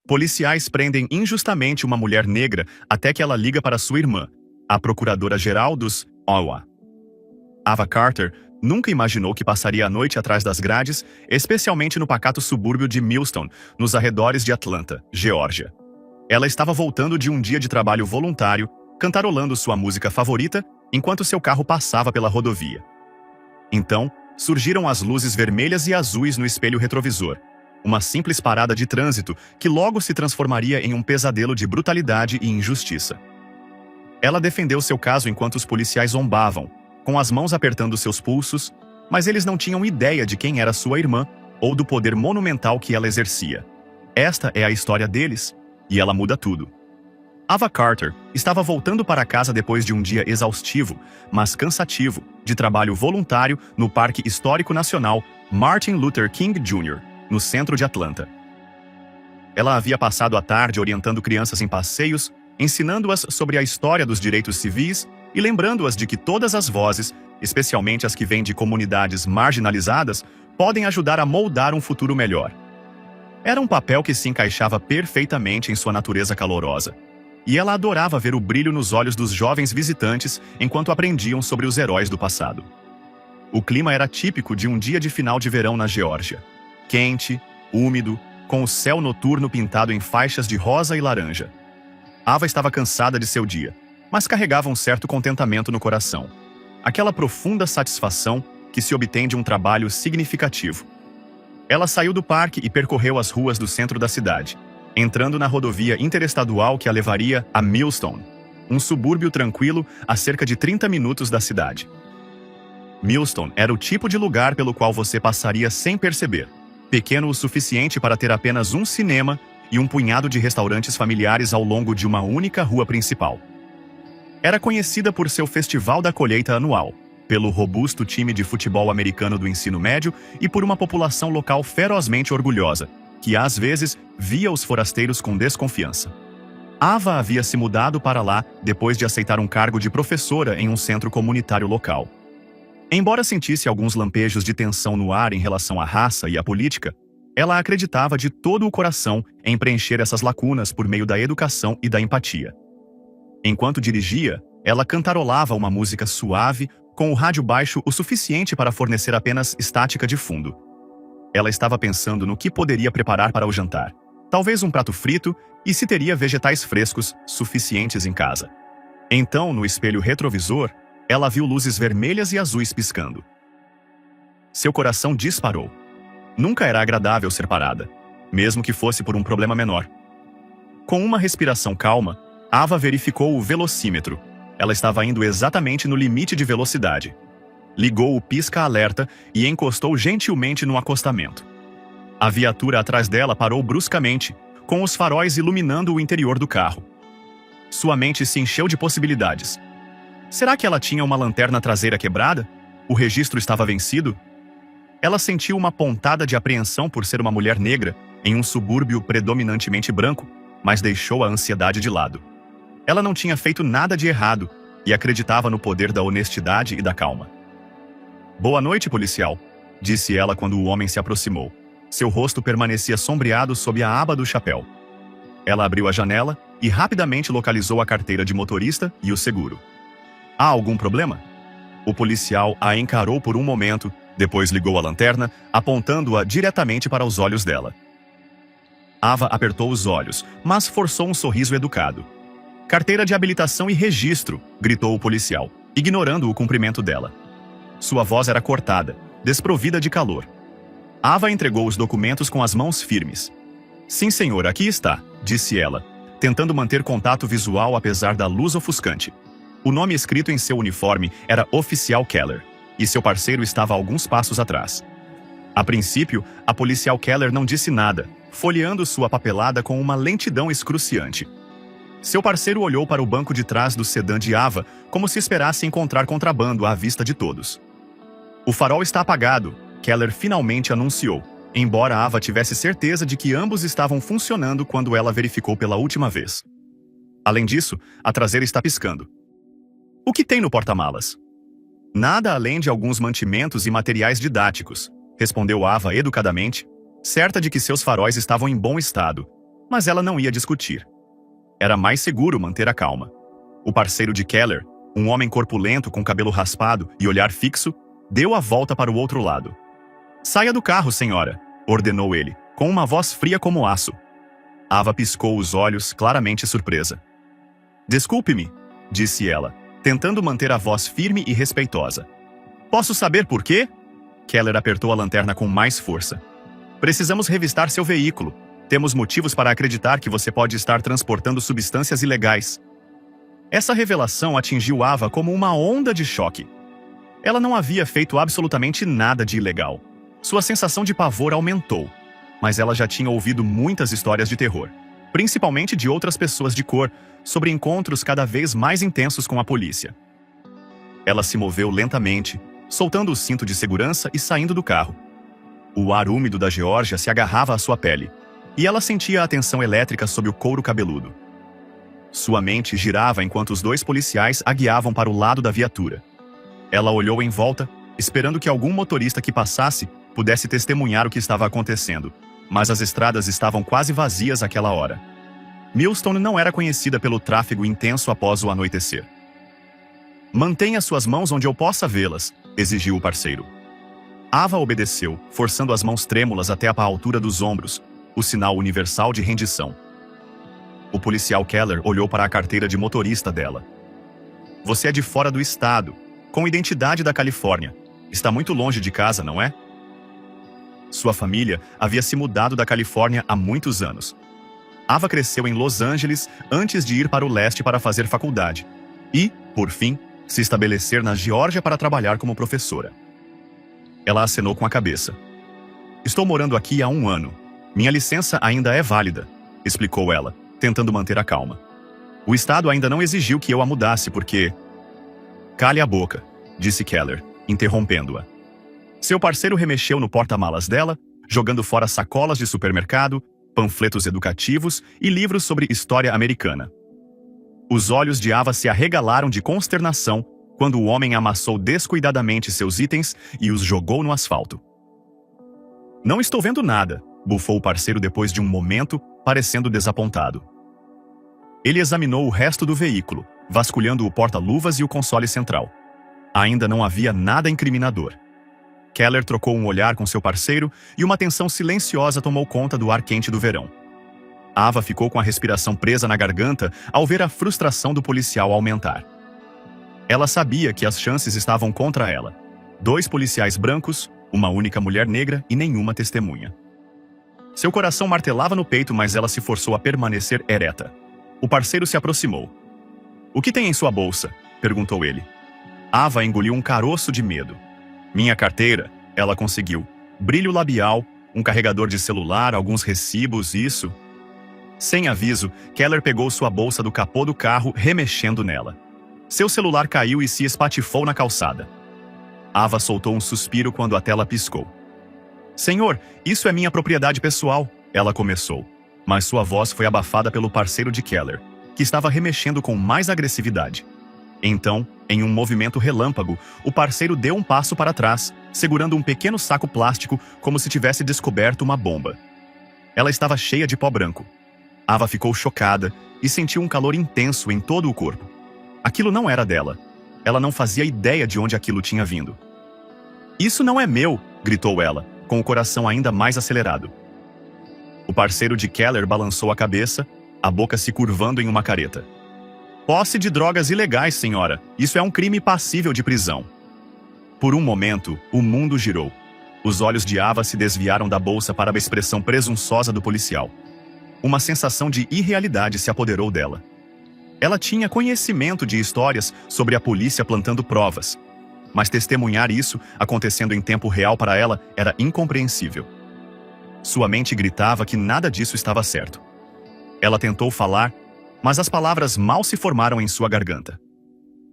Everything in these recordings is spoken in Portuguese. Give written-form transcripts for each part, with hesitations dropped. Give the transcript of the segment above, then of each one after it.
Policiais prendem injustamente uma mulher negra até que ela liga para sua irmã, a procuradora-geral dos Iowa. Ava Carter nunca imaginou que passaria a noite atrás das grades, especialmente no pacato subúrbio de Millstone, nos arredores de Atlanta, Geórgia. Ela estava voltando de um dia de trabalho voluntário, cantarolando sua música favorita, enquanto seu carro passava pela rodovia. Então, surgiram as luzes vermelhas e azuis no espelho retrovisor. Uma simples parada de trânsito que logo se transformaria em um pesadelo de brutalidade e injustiça. Ela defendeu seu caso enquanto os policiais zombavam, com as mãos apertando seus pulsos, mas eles não tinham ideia de quem era sua irmã ou do poder monumental que ela exercia. Esta é a história deles, e ela muda tudo. Ava Carter estava voltando para casa depois de um dia exaustivo, mas cansativo, de trabalho voluntário no Parque Histórico Nacional Martin Luther King Jr., no centro de Atlanta. Ela havia passado a tarde orientando crianças em passeios, ensinando-as sobre a história dos direitos civis e lembrando-as de que todas as vozes, especialmente as que vêm de comunidades marginalizadas, podem ajudar a moldar um futuro melhor. Era um papel que se encaixava perfeitamente em sua natureza calorosa, e ela adorava ver o brilho nos olhos dos jovens visitantes enquanto aprendiam sobre os heróis do passado. O clima era típico de um dia de final de verão na Geórgia. Quente, úmido, com o céu noturno pintado em faixas de rosa e laranja. Ava estava cansada de seu dia, mas carregava um certo contentamento no coração. Aquela profunda satisfação que se obtém de um trabalho significativo. Ela saiu do parque e percorreu as ruas do centro da cidade, entrando na rodovia interestadual que a levaria a Millstone, um subúrbio tranquilo a cerca de 30 minutos da cidade. Millstone era o tipo de lugar pelo qual você passaria sem perceber, pequeno o suficiente para ter apenas um cinema e um punhado de restaurantes familiares ao longo de uma única rua principal. Era conhecida por seu festival da colheita anual, pelo robusto time de futebol americano do ensino médio e por uma população local ferozmente orgulhosa, que às vezes via os forasteiros com desconfiança. Ava havia se mudado para lá depois de aceitar um cargo de professora em um centro comunitário local. Embora sentisse alguns lampejos de tensão no ar em relação à raça e à política, ela acreditava de todo o coração em preencher essas lacunas por meio da educação e da empatia. Enquanto dirigia, ela cantarolava uma música suave, com o rádio baixo o suficiente para fornecer apenas estática de fundo. Ela estava pensando no que poderia preparar para o jantar. Talvez um prato frito e se teria vegetais frescos suficientes em casa. Então, no espelho retrovisor, ela viu luzes vermelhas e azuis piscando. Seu coração disparou. Nunca era agradável ser parada, mesmo que fosse por um problema menor. Com uma respiração calma, Ava verificou o velocímetro. Ela estava indo exatamente no limite de velocidade. Ligou o pisca-alerta e encostou gentilmente no acostamento. A viatura atrás dela parou bruscamente, com os faróis iluminando o interior do carro. Sua mente se encheu de possibilidades. Será que ela tinha uma lanterna traseira quebrada? O registro estava vencido? Ela sentiu uma pontada de apreensão por ser uma mulher negra em um subúrbio predominantemente branco, mas deixou a ansiedade de lado. Ela não tinha feito nada de errado e acreditava no poder da honestidade e da calma. "Boa noite, policial", disse ela quando o homem se aproximou. Seu rosto permanecia sombreado sob a aba do chapéu. Ela abriu a janela e rapidamente localizou a carteira de motorista e o seguro. "Há algum problema?" O policial a encarou por um momento, depois ligou a lanterna, apontando-a diretamente para os olhos dela. Ava apertou os olhos, mas forçou um sorriso educado. "Carteira de habilitação e registro", gritou o policial, ignorando o cumprimento dela. Sua voz era cortada, desprovida de calor. Ava entregou os documentos com as mãos firmes. "Sim, senhor, aqui está", disse ela, tentando manter contato visual apesar da luz ofuscante. O nome escrito em seu uniforme era Oficial Keller, e seu parceiro estava a alguns passos atrás. A princípio, a policial Keller não disse nada, folheando sua papelada com uma lentidão excruciante. Seu parceiro olhou para o banco de trás do sedã de Ava, como se esperasse encontrar contrabando à vista de todos. "O farol está apagado", Keller finalmente anunciou, embora Ava tivesse certeza de que ambos estavam funcionando quando ela verificou pela última vez. "Além disso, a traseira está piscando." "O que tem no porta-malas?" "Nada além de alguns mantimentos e materiais didáticos", respondeu Ava educadamente, certa de que seus faróis estavam em bom estado. mas ela não ia discutir. Era mais seguro manter a calma. O parceiro de Keller, um homem corpulento com cabelo raspado e olhar fixo, deu a volta para o outro lado. "Saia do carro, senhora", ordenou ele, com uma voz fria como aço. Ava piscou os olhos, claramente surpresa. "Desculpe-me", disse ela, tentando manter a voz firme e respeitosa. "Posso saber por quê?" Keller apertou a lanterna com mais força. "Precisamos revistar seu veículo. Temos motivos para acreditar que você pode estar transportando substâncias ilegais." Essa revelação atingiu Ava como uma onda de choque. Ela não havia feito absolutamente nada de ilegal. Sua sensação de pavor aumentou, mas ela já tinha ouvido muitas histórias de terror, principalmente de outras pessoas de cor, sobre encontros cada vez mais intensos com a polícia. Ela se moveu lentamente, soltando o cinto de segurança e saindo do carro. O ar úmido da Geórgia se agarrava à sua pele, e ela sentia a tensão elétrica sob o couro cabeludo. Sua mente girava enquanto os dois policiais a guiavam para o lado da viatura. Ela olhou em volta, esperando que algum motorista que passasse pudesse testemunhar o que estava acontecendo, mas as estradas estavam quase vazias àquela hora. Millstone não era conhecida pelo tráfego intenso após o anoitecer. "Mantenha suas mãos onde eu possa vê-las", exigiu o parceiro. Ava obedeceu, forçando as mãos trêmulas até a altura dos ombros, o sinal universal de rendição. O policial Keller olhou para a carteira de motorista dela. "Você é de fora do estado, com identidade da Califórnia. Está muito longe de casa, não é?" Sua família havia se mudado da Califórnia há muitos anos. Ava cresceu em Los Angeles antes de ir para o leste para fazer faculdade e, por fim, se estabelecer na Geórgia para trabalhar como professora. Ela acenou com a cabeça. "Estou morando aqui há 1 ano. Minha licença ainda é válida", explicou ela, tentando manter a calma. "O estado ainda não exigiu que eu a mudasse porque..." "Cale a boca", disse Keller, interrompendo-a. Seu parceiro remexeu no porta-malas dela, jogando fora sacolas de supermercado, panfletos educativos e livros sobre história americana. Os olhos de Ava se arregalaram de consternação quando o homem amassou descuidadamente seus itens e os jogou no asfalto. "Não estou vendo nada", bufou o parceiro depois de um momento, parecendo desapontado. Ele examinou o resto do veículo, vasculhando o porta-luvas e o console central. Ainda não havia nada incriminador. Keller trocou um olhar com seu parceiro e uma tensão silenciosa tomou conta do ar quente do verão. Ava ficou com a respiração presa na garganta ao ver a frustração do policial aumentar. Ela sabia que as chances estavam contra ela. 2 policiais brancos, uma única mulher negra e nenhuma testemunha. Seu coração martelava no peito, mas ela se forçou a permanecer ereta. O parceiro se aproximou. "O que tem em sua bolsa?", perguntou ele. Ava engoliu um caroço de medo. "Minha carteira", ela conseguiu. "Brilho labial, um carregador de celular, alguns recibos, isso." Sem aviso, Keller pegou sua bolsa do capô do carro, remexendo nela. Seu celular caiu e se espatifou na calçada. Ava soltou um suspiro quando a tela piscou. "Senhor, isso é minha propriedade pessoal", ela começou, mas sua voz foi abafada pelo parceiro de Keller, que estava remexendo com mais agressividade. Então, em um movimento relâmpago, o parceiro deu um passo para trás, segurando um pequeno saco plástico como se tivesse descoberto uma bomba. Ela estava cheia de pó branco. Ava ficou chocada e sentiu um calor intenso em todo o corpo. Aquilo não era dela. Ela não fazia ideia de onde aquilo tinha vindo. "Isso não é meu", gritou ela, com o coração ainda mais acelerado. O parceiro de Keller balançou a cabeça, a boca se curvando em uma careta. "Posse de drogas ilegais, senhora. Isso é um crime passível de prisão." Por um momento, o mundo girou. Os olhos de Ava se desviaram da bolsa para a expressão presunçosa do policial. Uma sensação de irrealidade se apoderou dela. Ela tinha conhecimento de histórias sobre a polícia plantando provas, mas testemunhar isso acontecendo em tempo real para ela era incompreensível. Sua mente gritava que nada disso estava certo. Ela tentou falar, mas as palavras mal se formaram em sua garganta.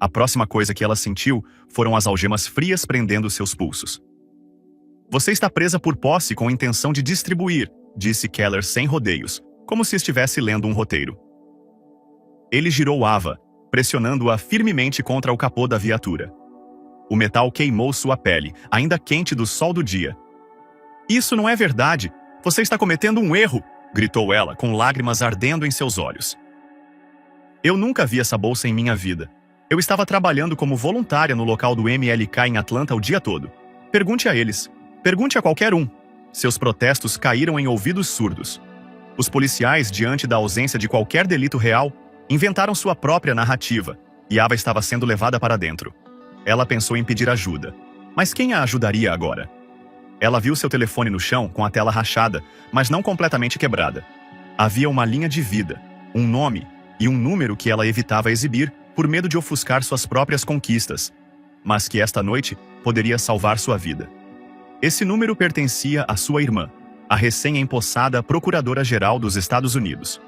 A próxima coisa que ela sentiu foram as algemas frias prendendo seus pulsos. "Você está presa por posse com intenção de distribuir", disse Keller sem rodeios, como se estivesse lendo um roteiro. Ele girou Ava, pressionando-a firmemente contra o capô da viatura. O metal queimou sua pele, ainda quente do sol do dia. "Isso não é verdade! Você está cometendo um erro!", gritou ela, com lágrimas ardendo em seus olhos. Eu nunca vi essa bolsa em minha vida. Eu estava trabalhando como voluntária no local do MLK em Atlanta o dia todo. Pergunte a eles. Pergunte a qualquer um. Seus protestos caíram em ouvidos surdos. Os policiais, diante da ausência de qualquer delito real, inventaram sua própria narrativa, e Ava estava sendo levada para dentro. Ela pensou em pedir ajuda. Mas quem a ajudaria agora? Ela viu seu telefone no chão, com a tela rachada, mas não completamente quebrada. Havia uma linha de vida, um nome e um número que ela evitava exibir por medo de ofuscar suas próprias conquistas, mas que esta noite poderia salvar sua vida. Esse número pertencia à sua irmã, a recém-empossada Procuradora-Geral dos Estados Unidos.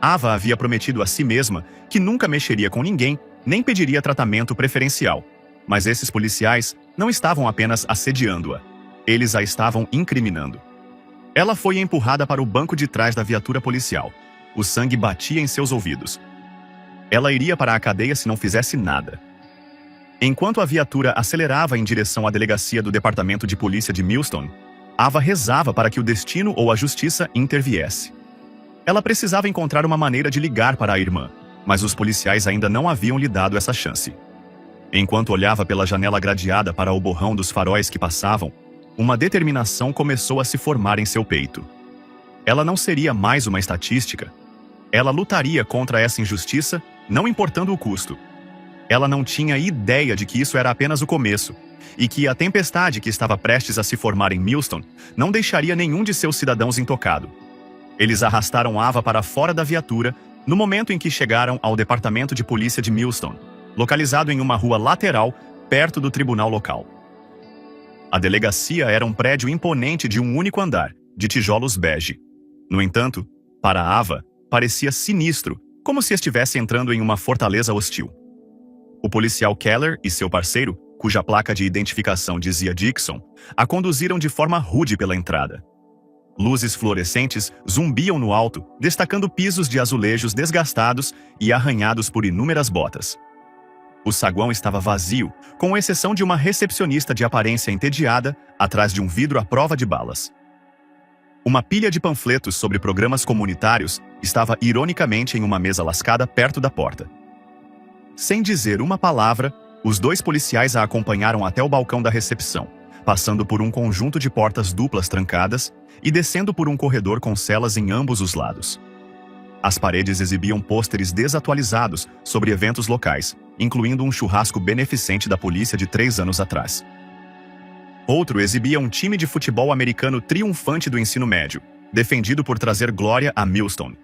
Ava havia prometido a si mesma que nunca mexeria com ninguém, nem pediria tratamento preferencial. Mas esses policiais não estavam apenas assediando-a. Eles a estavam incriminando. Ela foi empurrada para o banco de trás da viatura policial. O sangue batia em seus ouvidos. Ela iria para a cadeia se não fizesse nada. Enquanto a viatura acelerava em direção à delegacia do Departamento de Polícia de Millstone, Ava rezava para que o destino ou a justiça interviesse. Ela precisava encontrar uma maneira de ligar para a irmã, mas os policiais ainda não haviam lhe dado essa chance. Enquanto olhava pela janela gradeada para o borrão dos faróis que passavam, uma determinação começou a se formar em seu peito. Ela não seria mais uma estatística. Ela lutaria contra essa injustiça, não importando o custo. Ela não tinha ideia de que isso era apenas o começo, e que a tempestade que estava prestes a se formar em Millstone não deixaria nenhum de seus cidadãos intocado. Eles arrastaram Ava para fora da viatura no momento em que chegaram ao Departamento de Polícia de Millstone, localizado em uma rua lateral, perto do tribunal local. A delegacia era um prédio imponente de um único andar, de tijolos bege. No entanto, para Ava, parecia sinistro, como se estivesse entrando em uma fortaleza hostil. O policial Keller e seu parceiro, cuja placa de identificação dizia Dixon, a conduziram de forma rude pela entrada. Luzes fluorescentes zumbiam no alto, destacando pisos de azulejos desgastados e arranhados por inúmeras botas. O saguão estava vazio, com exceção de uma recepcionista de aparência entediada atrás de um vidro à prova de balas. Uma pilha de panfletos sobre programas comunitários estava ironicamente em uma mesa lascada perto da porta. Sem dizer uma palavra, os dois policiais a acompanharam até o balcão da recepção, passando por um conjunto de portas duplas trancadas e descendo por um corredor com celas em ambos os lados. As paredes exibiam pôsteres desatualizados sobre eventos locais, incluindo um churrasco beneficente da polícia de 3 anos atrás. Outro exibia um time de futebol americano triunfante do ensino médio, defendido por trazer glória a Millstone.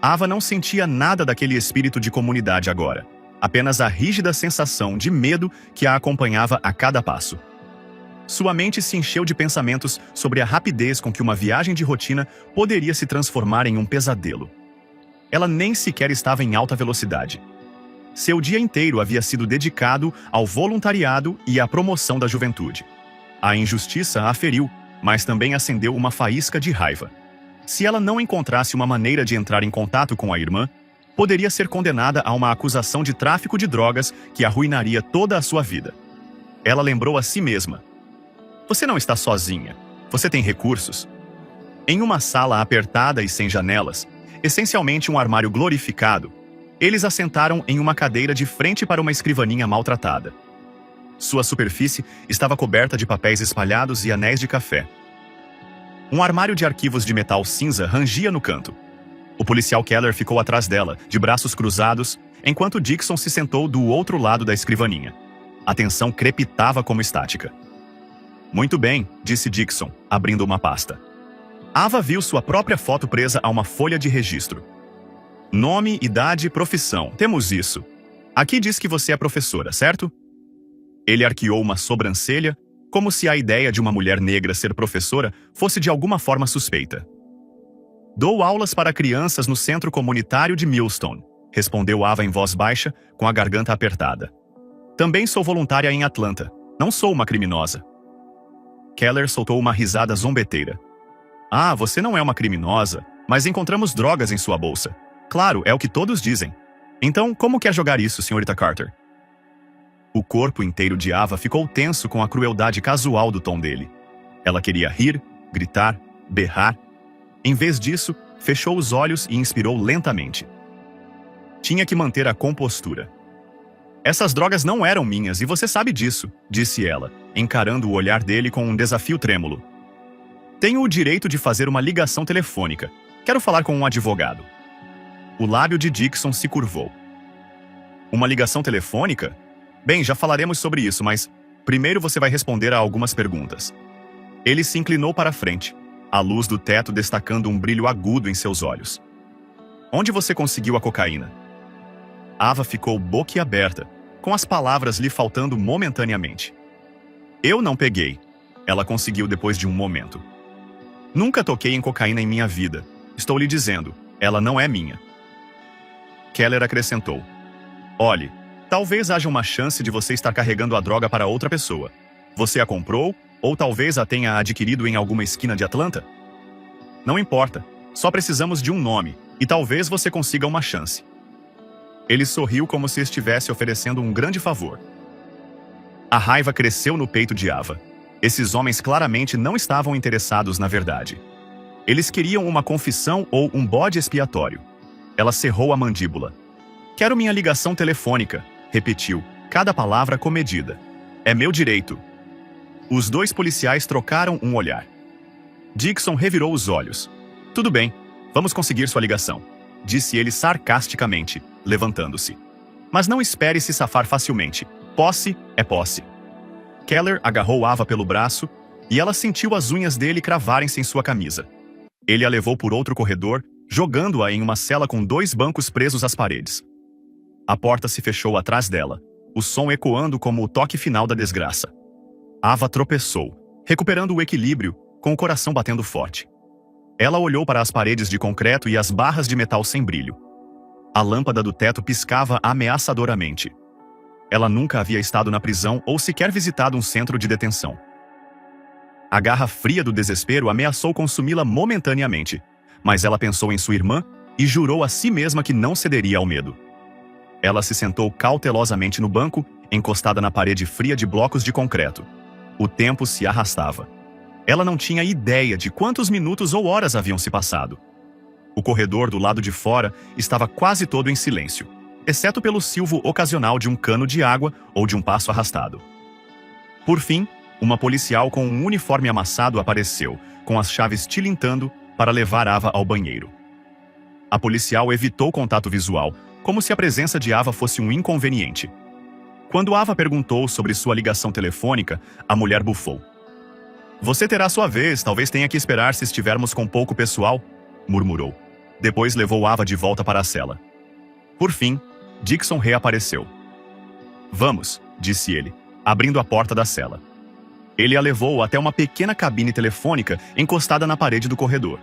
Ava não sentia nada daquele espírito de comunidade agora, apenas a rígida sensação de medo que a acompanhava a cada passo. Sua mente se encheu de pensamentos sobre a rapidez com que uma viagem de rotina poderia se transformar em um pesadelo. Ela nem sequer estava em alta velocidade. Seu dia inteiro havia sido dedicado ao voluntariado e à promoção da juventude. A injustiça a feriu, mas também acendeu uma faísca de raiva. Se ela não encontrasse uma maneira de entrar em contato com a irmã, poderia ser condenada a uma acusação de tráfico de drogas que arruinaria toda a sua vida. Ela lembrou a si mesma: "Você não está sozinha. Você tem recursos." Em uma sala apertada e sem janelas, essencialmente um armário glorificado, eles a sentaram em uma cadeira de frente para uma escrivaninha maltratada. Sua superfície estava coberta de papéis espalhados e anéis de café. Um armário de arquivos de metal cinza rangia no canto. O policial Keller ficou atrás dela, de braços cruzados, enquanto Dixon se sentou do outro lado da escrivaninha. A tensão crepitava como estática. "Muito bem", disse Dixon, abrindo uma pasta. Ava viu sua própria foto presa a uma folha de registro. "Nome, idade, profissão. Temos isso. Aqui diz que você é professora, certo?" Ele arqueou uma sobrancelha, como se a ideia de uma mulher negra ser professora fosse de alguma forma suspeita. "Dou aulas para crianças no Centro Comunitário de Millstone", respondeu Ava em voz baixa, com a garganta apertada. "Também sou voluntária em Atlanta. Não sou uma criminosa." Keller soltou uma risada zombeteira. "Ah, você não é uma criminosa, mas encontramos drogas em sua bolsa. Claro, é o que todos dizem. Então, como quer jogar isso, senhorita Carter?" O corpo inteiro de Ava ficou tenso com a crueldade casual do tom dele. Ela queria rir, gritar, berrar. Em vez disso, fechou os olhos e inspirou lentamente. Tinha que manter a compostura. Essas drogas não eram minhas e você sabe disso, disse ela, encarando o olhar dele com um desafio trêmulo. Tenho o direito de fazer uma ligação telefônica. Quero falar com um advogado. O lábio de Dixon se curvou. Uma ligação telefônica? Bem, já falaremos sobre isso, mas primeiro você vai responder a algumas perguntas. Ele se inclinou para a frente, a luz do teto destacando um brilho agudo em seus olhos. Onde você conseguiu a cocaína? Ava ficou boquiaberta, com as palavras lhe faltando momentaneamente. Eu não peguei. Ela conseguiu depois de um momento. Nunca toquei em cocaína em minha vida. Estou lhe dizendo, ela não é minha. Keller acrescentou. Olhe, talvez haja uma chance de você estar carregando a droga para outra pessoa. Você a comprou, ou talvez a tenha adquirido em alguma esquina de Atlanta? Não importa, só precisamos de um nome, e talvez você consiga uma chance. Ele sorriu como se estivesse oferecendo um grande favor. A raiva cresceu no peito de Ava. Esses homens claramente não estavam interessados na verdade. Eles queriam uma confissão ou um bode expiatório. Ela cerrou a mandíbula. Quero minha ligação telefônica, repetiu, cada palavra comedida. É meu direito. Os dois policiais trocaram um olhar. Dixon revirou os olhos. Tudo bem, vamos conseguir sua ligação, disse ele sarcasticamente, levantando-se. Mas não espere se safar facilmente. Posse é posse. Keller agarrou Ava pelo braço e ela sentiu as unhas dele cravarem-se em sua camisa. Ele a levou por outro corredor, jogando-a em uma cela com 2 bancos presos às paredes. A porta se fechou atrás dela, o som ecoando como o toque final da desgraça. Ava tropeçou, recuperando o equilíbrio, com o coração batendo forte. Ela olhou para as paredes de concreto e as barras de metal sem brilho. A lâmpada do teto piscava ameaçadoramente. Ela nunca havia estado na prisão ou sequer visitado um centro de detenção. A garra fria do desespero ameaçou consumi-la momentaneamente, mas ela pensou em sua irmã e jurou a si mesma que não cederia ao medo. Ela se sentou cautelosamente no banco, encostada na parede fria de blocos de concreto. O tempo se arrastava. Ela não tinha ideia de quantos minutos ou horas haviam se passado. O corredor do lado de fora estava quase todo em silêncio, exceto pelo silvo ocasional de um cano de água ou de um passo arrastado. Por fim, uma policial com um uniforme amassado apareceu, com as chaves tilintando, para levar Ava ao banheiro. A policial evitou contato visual, como se a presença de Ava fosse um inconveniente. Quando Ava perguntou sobre sua ligação telefônica, a mulher bufou. Você terá sua vez, talvez tenha que esperar se estivermos com pouco pessoal, murmurou. Depois levou Ava de volta para a cela. Por fim, Dixon reapareceu. Vamos, disse ele, abrindo a porta da cela. Ele a levou até uma pequena cabine telefônica encostada na parede do corredor.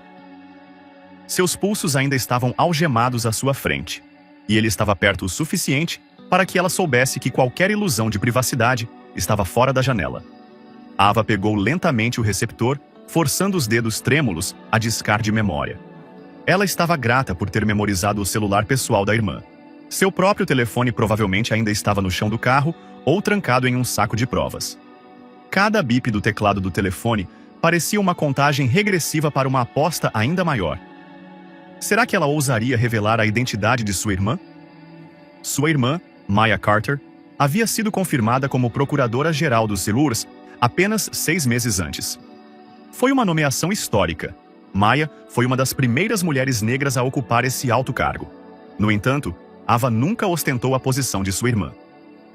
Seus pulsos ainda estavam algemados à sua frente, e ele estava perto o suficiente para que ela soubesse que qualquer ilusão de privacidade estava fora da janela. Ava pegou lentamente o receptor, forçando os dedos trêmulos a discar de memória. Ela estava grata por ter memorizado o celular pessoal da irmã. Seu próprio telefone provavelmente ainda estava no chão do carro ou trancado em um saco de provas. Cada bip do teclado do telefone parecia uma contagem regressiva para uma aposta ainda maior. Será que ela ousaria revelar a identidade de sua irmã? Sua irmã, Maya Carter, havia sido confirmada como procuradora-geral dos Silurs apenas 6 meses antes. Foi uma nomeação histórica. Maya foi uma das primeiras mulheres negras a ocupar esse alto cargo. No entanto, Ava nunca ostentou a posição de sua irmã.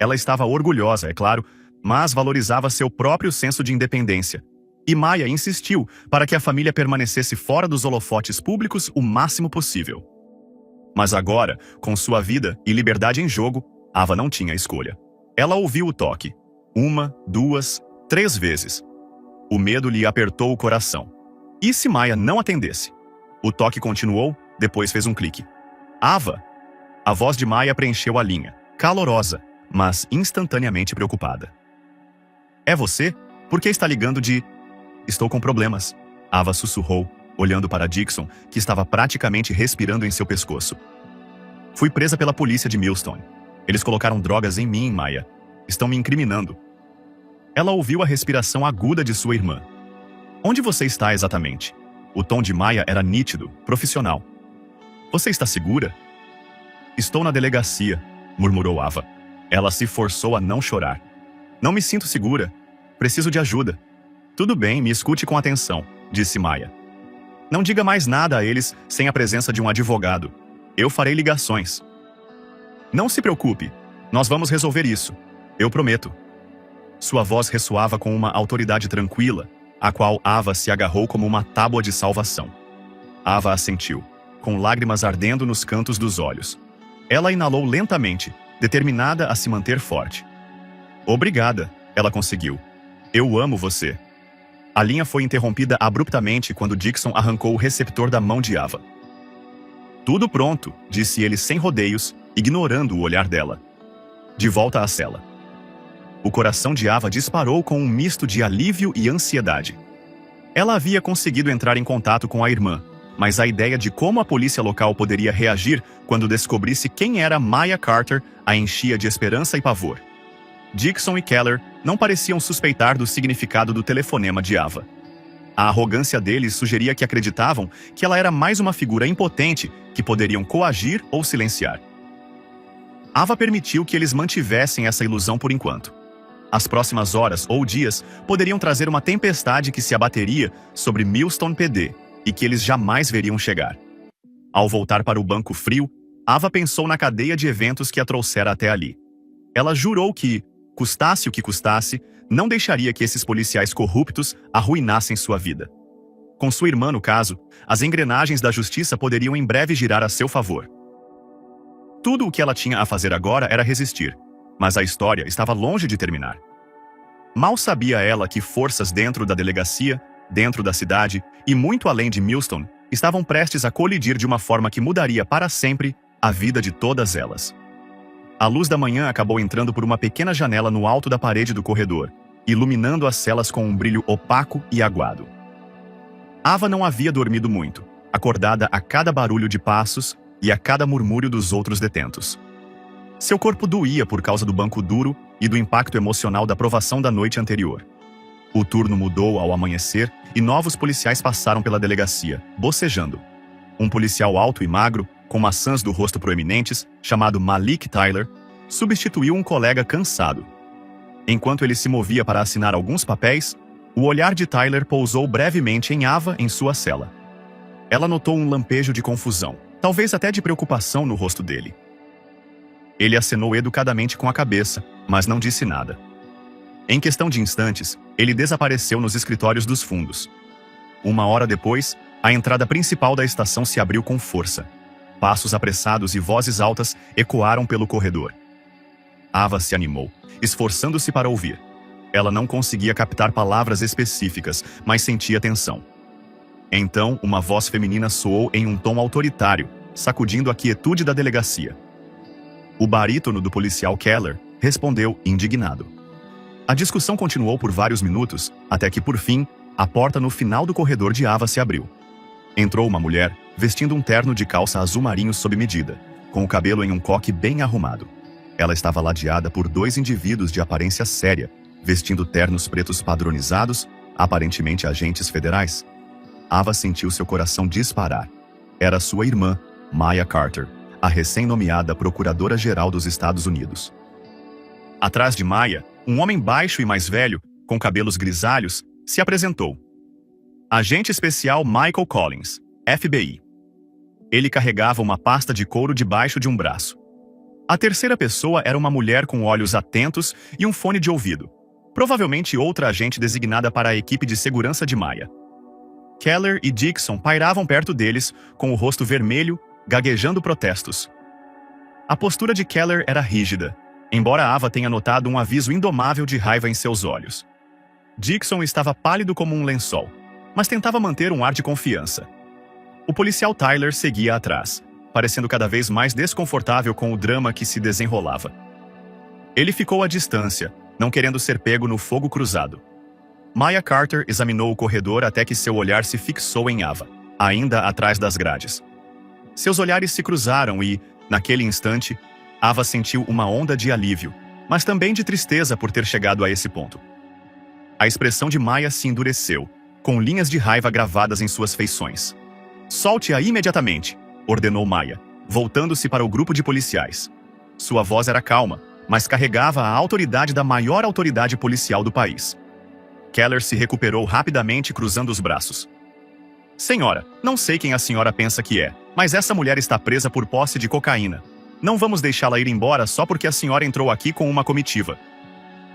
Ela estava orgulhosa, é claro, mas valorizava seu próprio senso de independência. E Maya insistiu para que a família permanecesse fora dos holofotes públicos o máximo possível. Mas agora, com sua vida e liberdade em jogo, Ava não tinha escolha. Ela ouviu o toque. 1, 2, 3 vezes. O medo lhe apertou o coração. E se Maya não atendesse? O toque continuou, depois fez um clique. Ava! A voz de Maya preencheu a linha, calorosa, mas instantaneamente preocupada. É você? Por que está ligando de... Estou com problemas. Ava sussurrou, olhando para Dixon, que estava praticamente respirando em seu pescoço. Fui presa pela polícia de Millstone. Eles colocaram drogas em mim, Maya. Estão me incriminando. Ela ouviu a respiração aguda de sua irmã. Onde você está exatamente? O tom de Maya era nítido, profissional. Você está segura? Estou na delegacia, murmurou Ava. Ela se forçou a não chorar. Não me sinto segura. Preciso de ajuda. Tudo bem, me escute com atenção, disse Maya. Não diga mais nada a eles sem a presença de um advogado. Eu farei ligações. Não se preocupe. Nós vamos resolver isso. Eu prometo. Sua voz ressoava com uma autoridade tranquila, a qual Ava se agarrou como uma tábua de salvação. Ava assentiu, com lágrimas ardendo nos cantos dos olhos. Ela inalou lentamente, determinada a se manter forte. Obrigada, ela conseguiu. Eu amo você. A linha foi interrompida abruptamente quando Dixon arrancou o receptor da mão de Ava. Tudo pronto, disse ele sem rodeios, ignorando o olhar dela. De volta à cela. O coração de Ava disparou com um misto de alívio e ansiedade. Ela havia conseguido entrar em contato com a irmã, mas a ideia de como a polícia local poderia reagir quando descobrisse quem era Maya Carter a enchia de esperança e pavor. Dixon e Keller não pareciam suspeitar do significado do telefonema de Ava. A arrogância deles sugeria que acreditavam que ela era mais uma figura impotente que poderiam coagir ou silenciar. Ava permitiu que eles mantivessem essa ilusão por enquanto. As próximas horas ou dias poderiam trazer uma tempestade que se abateria sobre Millstone PD e que eles jamais veriam chegar. Ao voltar para o banco frio, Ava pensou na cadeia de eventos que a trouxera até ali. Ela jurou que, custasse o que custasse, não deixaria que esses policiais corruptos arruinassem sua vida. Com sua irmã no caso, as engrenagens da justiça poderiam em breve girar a seu favor. Tudo o que ela tinha a fazer agora era resistir, mas a história estava longe de terminar. Mal sabia ela que forças dentro da delegacia, dentro da cidade e muito além de Millstone estavam prestes a colidir de uma forma que mudaria para sempre a vida de todas elas. A luz da manhã acabou entrando por uma pequena janela no alto da parede do corredor, iluminando as celas com um brilho opaco e aguado. Ava não havia dormido muito, acordada a cada barulho de passos e a cada murmúrio dos outros detentos. Seu corpo doía por causa do banco duro e do impacto emocional da provação da noite anterior. O turno mudou ao amanhecer e novos policiais passaram pela delegacia, bocejando. Um policial alto e magro, com maçãs do rosto proeminentes, chamado Malik Tyler, substituiu um colega cansado. Enquanto ele se movia para assinar alguns papéis, o olhar de Tyler pousou brevemente em Ava em sua cela. Ela notou um lampejo de confusão, talvez até de preocupação no rosto dele. Ele acenou educadamente com a cabeça, mas não disse nada. Em questão de instantes, ele desapareceu nos escritórios dos fundos. Uma hora depois, a entrada principal da estação se abriu com força. Passos apressados e vozes altas ecoaram pelo corredor. Ava se animou, esforçando-se para ouvir. Ela não conseguia captar palavras específicas, mas sentia tensão. Então, uma voz feminina soou em um tom autoritário, sacudindo a quietude da delegacia. O barítono do policial Keller respondeu indignado. A discussão continuou por vários minutos, até que, por fim, a porta no final do corredor de Ava se abriu. Entrou uma mulher, vestindo um terno de calça azul marinho sob medida, com o cabelo em um coque bem arrumado. Ela estava ladeada por dois indivíduos de aparência séria, vestindo ternos pretos padronizados, aparentemente agentes federais. Ava sentiu seu coração disparar. Era sua irmã, Maya Carter, a recém-nomeada Procuradora-Geral dos Estados Unidos. Atrás de Maya, um homem baixo e mais velho, com cabelos grisalhos, se apresentou. Agente especial Michael Collins, FBI. Ele carregava uma pasta de couro debaixo de um braço. A terceira pessoa era uma mulher com olhos atentos e um fone de ouvido, provavelmente outra agente designada para a equipe de segurança de Maya. Keller e Dixon pairavam perto deles, com o rosto vermelho, gaguejando protestos. A postura de Keller era rígida, embora Ava tenha notado um aviso indomável de raiva em seus olhos. Dixon estava pálido como um lençol, mas tentava manter um ar de confiança. O policial Tyler seguia atrás, parecendo cada vez mais desconfortável com o drama que se desenrolava. Ele ficou à distância, não querendo ser pego no fogo cruzado. Maya Carter examinou o corredor até que seu olhar se fixou em Ava, ainda atrás das grades. Seus olhares se cruzaram e, naquele instante, Ava sentiu uma onda de alívio, mas também de tristeza por ter chegado a esse ponto. A expressão de Maya se endureceu, com linhas de raiva gravadas em suas feições. Solte-a imediatamente, ordenou Maya, voltando-se para o grupo de policiais. Sua voz era calma, mas carregava a autoridade da maior autoridade policial do país. Keller se recuperou rapidamente, cruzando os braços. Senhora, não sei quem a senhora pensa que é, mas essa mulher está presa por posse de cocaína. Não vamos deixá-la ir embora só porque a senhora entrou aqui com uma comitiva.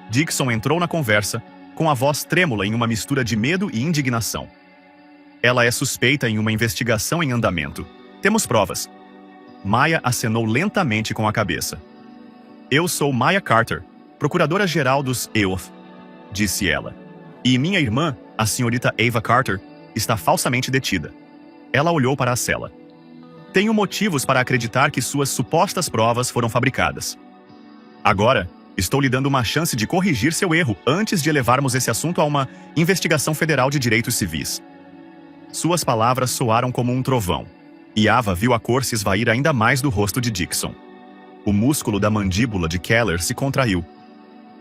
Dixon entrou na conversa, com a voz trêmula em uma mistura de medo e indignação. Ela é suspeita em uma investigação em andamento. Temos provas. Maya acenou lentamente com a cabeça. Eu sou Maya Carter, procuradora-geral dos EOF, disse ela. E minha irmã, a senhorita Ava Carter, está falsamente detida. Ela olhou para a cela. Tenho motivos para acreditar que suas supostas provas foram fabricadas. Agora, estou lhe dando uma chance de corrigir seu erro antes de elevarmos esse assunto a uma investigação federal de direitos civis. Suas palavras soaram como um trovão, e Ava viu a cor se esvair ainda mais do rosto de Dixon. O músculo da mandíbula de Keller se contraiu.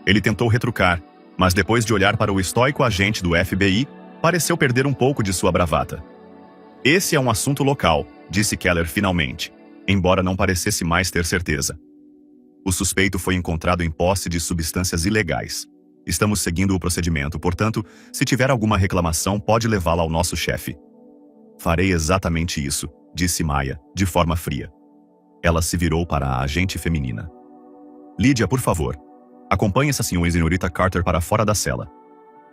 Ele tentou retrucar, mas depois de olhar para o estoico agente do FBI, pareceu perder um pouco de sua bravata. Esse é um assunto local, disse Keller finalmente, embora não parecesse mais ter certeza. O suspeito foi encontrado em posse de substâncias ilegais. Estamos seguindo o procedimento, portanto, se tiver alguma reclamação, pode levá-la ao nosso chefe. Farei exatamente isso, disse Maya, de forma fria. Ela se virou para a agente feminina. Lídia, por favor, acompanhe essa senhorita Carter para fora da cela.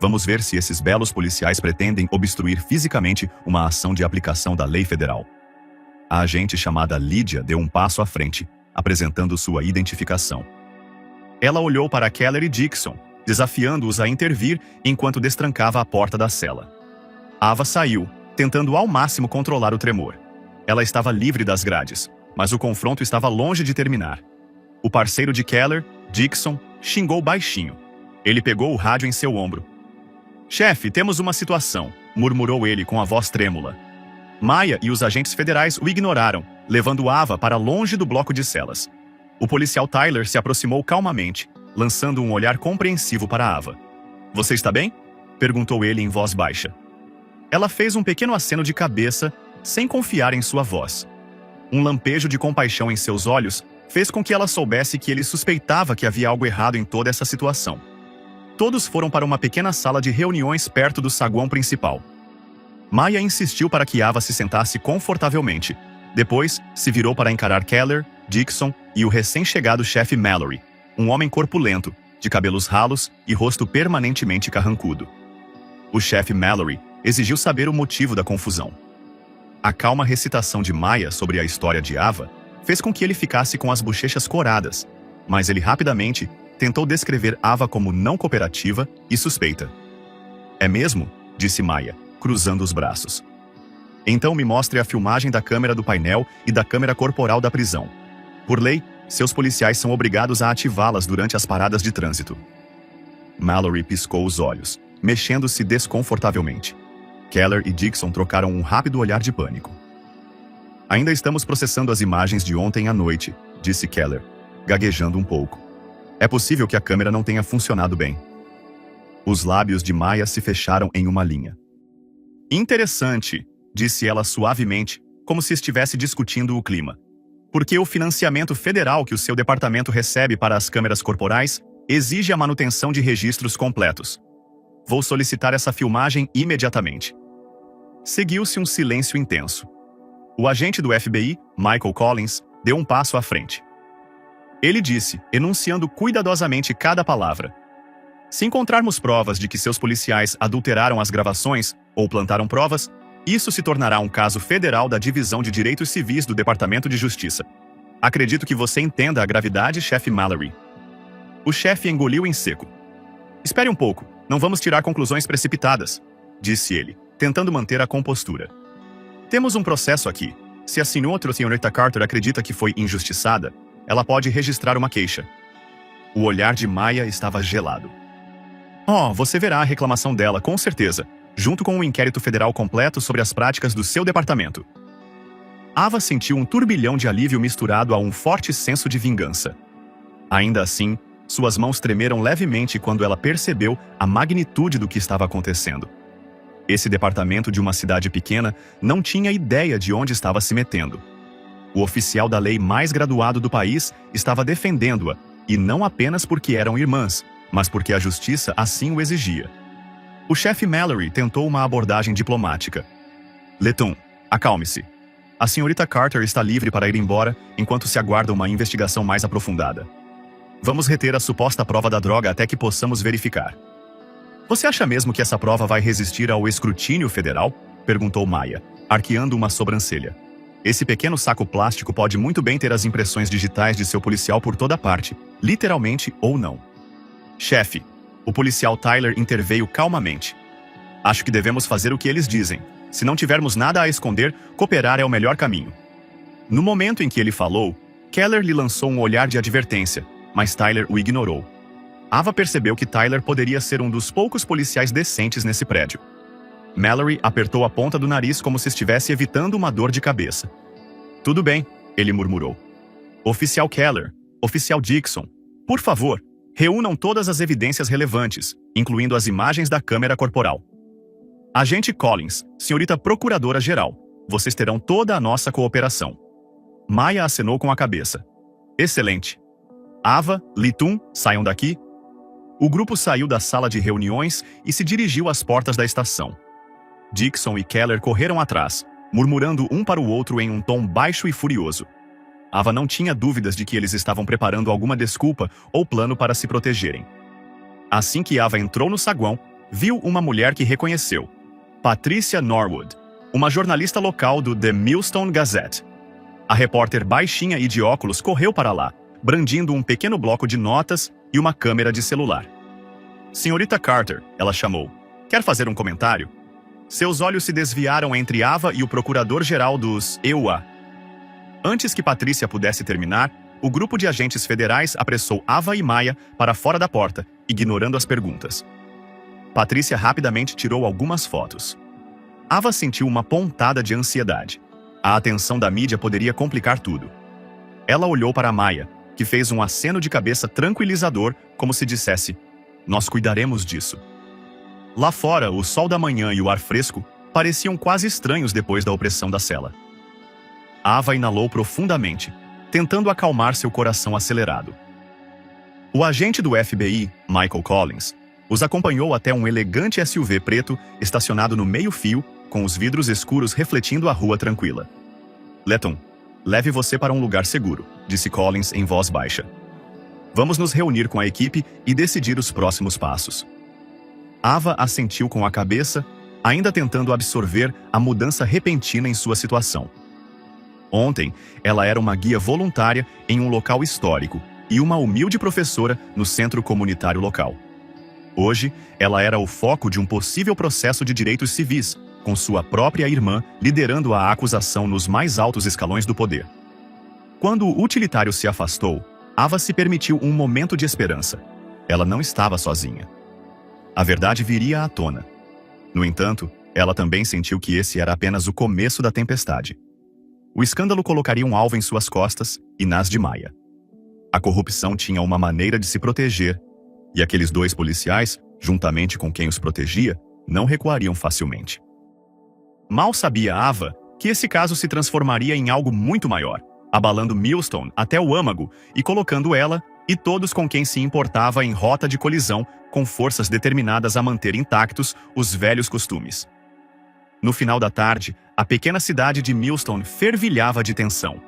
Vamos ver se esses belos policiais pretendem obstruir fisicamente uma ação de aplicação da lei federal. A agente chamada Lídia deu um passo à frente, apresentando sua identificação. Ela olhou para Keller e Dixon, desafiando-os a intervir enquanto destrancava a porta da cela. Ava saiu, tentando ao máximo controlar o tremor. Ela estava livre das grades, mas o confronto estava longe de terminar. O parceiro de Keller, Dixon, xingou baixinho. Ele pegou o rádio em seu ombro. Chefe, temos uma situação, murmurou ele com a voz trêmula. Maya e os agentes federais o ignoraram, levando Ava para longe do bloco de celas. O policial Tyler se aproximou calmamente, lançando um olhar compreensivo para Ava. Você está bem? Perguntou ele em voz baixa. Ela fez um pequeno aceno de cabeça, sem confiar em sua voz. Um lampejo de compaixão em seus olhos fez com que ela soubesse que ele suspeitava que havia algo errado em toda essa situação. Todos foram para uma pequena sala de reuniões perto do saguão principal. Maya insistiu para que Ava se sentasse confortavelmente. Depois, se virou para encarar Keller, Dixon e o recém-chegado chefe Mallory, um homem corpulento, de cabelos ralos e rosto permanentemente carrancudo. O chefe Mallory exigiu saber o motivo da confusão. A calma recitação de Maya sobre a história de Ava fez com que ele ficasse com as bochechas coradas, mas ele rapidamente tentou descrever Ava como não cooperativa e suspeita. É mesmo? Disse Maya, cruzando os braços. Então me mostre a filmagem da câmera do painel e da câmera corporal da prisão. Por lei, seus policiais são obrigados a ativá-las durante as paradas de trânsito. Mallory piscou os olhos, mexendo-se desconfortavelmente. Keller e Dixon trocaram um rápido olhar de pânico. Ainda estamos processando as imagens de ontem à noite, disse Keller, gaguejando um pouco. É possível que a câmera não tenha funcionado bem. Os lábios de Maya se fecharam em uma linha. Interessante, disse ela suavemente, como se estivesse discutindo o clima. Porque o financiamento federal que o seu departamento recebe para as câmeras corporais exige a manutenção de registros completos. Vou solicitar essa filmagem imediatamente. Seguiu-se um silêncio intenso. O agente do FBI, Michael Collins, deu um passo à frente. Ele disse, enunciando cuidadosamente cada palavra. Se encontrarmos provas de que seus policiais adulteraram as gravações ou plantaram provas, isso se tornará um caso federal da Divisão de Direitos Civis do Departamento de Justiça. Acredito que você entenda a gravidade, chefe Mallory. O chefe engoliu em seco. Espere um pouco, não vamos tirar conclusões precipitadas, disse ele, tentando manter a compostura. Temos um processo aqui. Se a senhorita Carter acredita que foi injustiçada, ela pode registrar uma queixa. O olhar de Maya estava gelado. Oh, você verá a reclamação dela, com certeza, junto com um inquérito federal completo sobre as práticas do seu departamento. Ava sentiu um turbilhão de alívio misturado a um forte senso de vingança. Ainda assim, suas mãos tremeram levemente quando ela percebeu a magnitude do que estava acontecendo. Esse departamento de uma cidade pequena não tinha ideia de onde estava se metendo. O oficial da lei mais graduado do país estava defendendo-a, e não apenas porque eram irmãs, mas porque a justiça assim o exigia. O chefe Mallory tentou uma abordagem diplomática. Letton, acalme-se. A senhorita Carter está livre para ir embora enquanto se aguarda uma investigação mais aprofundada. Vamos reter a suposta prova da droga até que possamos verificar. Você acha mesmo que essa prova vai resistir ao escrutínio federal? Perguntou Maya, arqueando uma sobrancelha. Esse pequeno saco plástico pode muito bem ter as impressões digitais de seu policial por toda parte, literalmente ou não. Chefe, o policial Tyler interveio calmamente. Acho que devemos fazer o que eles dizem. Se não tivermos nada a esconder, cooperar é o melhor caminho. No momento em que ele falou, Keller lhe lançou um olhar de advertência, mas Tyler o ignorou. Ava percebeu que Tyler poderia ser um dos poucos policiais decentes nesse prédio. Mallory apertou a ponta do nariz como se estivesse evitando uma dor de cabeça. Tudo bem, ele murmurou. Oficial Keller, Oficial Dixon, por favor, reúnam todas as evidências relevantes, incluindo as imagens da câmera corporal. Agente Collins, senhorita Procuradora-Geral, vocês terão toda a nossa cooperação. Maya acenou com a cabeça. Excelente. Ava, Letton, saiam daqui. O grupo saiu da sala de reuniões e se dirigiu às portas da estação. Dixon e Keller correram atrás, murmurando um para o outro em um tom baixo e furioso. Ava não tinha dúvidas de que eles estavam preparando alguma desculpa ou plano para se protegerem. Assim que Ava entrou no saguão, viu uma mulher que reconheceu. Patricia Norwood, uma jornalista local do The Millstone Gazette. A repórter baixinha e de óculos correu para lá, brandindo um pequeno bloco de notas e uma câmera de celular. Senhorita Carter, ela chamou. Quer fazer um comentário? Seus olhos se desviaram entre Ava e o procurador-geral dos EUA. Antes que Patrícia pudesse terminar, o grupo de agentes federais apressou Ava e Maya para fora da porta, ignorando as perguntas. Patrícia rapidamente tirou algumas fotos. Ava sentiu uma pontada de ansiedade. A atenção da mídia poderia complicar tudo. Ela olhou para Maya, que fez um aceno de cabeça tranquilizador, como se dissesse, nós cuidaremos disso. Lá fora, o sol da manhã e o ar fresco pareciam quase estranhos depois da opressão da cela. Ava inalou profundamente, tentando acalmar seu coração acelerado. O agente do FBI, Michael Collins, os acompanhou até um elegante SUV preto estacionado no meio-fio, com os vidros escuros refletindo a rua tranquila. Letton, leve você para um lugar seguro, disse Collins em voz baixa. Vamos nos reunir com a equipe e decidir os próximos passos. Ava assentiu com a cabeça, ainda tentando absorver a mudança repentina em sua situação. Ontem, ela era uma guia voluntária em um local histórico e uma humilde professora no centro comunitário local. Hoje, ela era o foco de um possível processo de direitos civis, com sua própria irmã liderando a acusação nos mais altos escalões do poder. Quando o utilitário se afastou, Ava se permitiu um momento de esperança. Ela não estava sozinha. A verdade viria à tona. No entanto, ela também sentiu que esse era apenas o começo da tempestade. O escândalo colocaria um alvo em suas costas e nas de Maya. A corrupção tinha uma maneira de se proteger, e aqueles dois policiais, juntamente com quem os protegia, não recuariam facilmente. Mal sabia Ava que esse caso se transformaria em algo muito maior, abalando Millstone até o âmago e colocando ela e todos com quem se importava em rota de colisão com forças determinadas a manter intactos os velhos costumes. No final da tarde, a pequena cidade de Millstone fervilhava de tensão.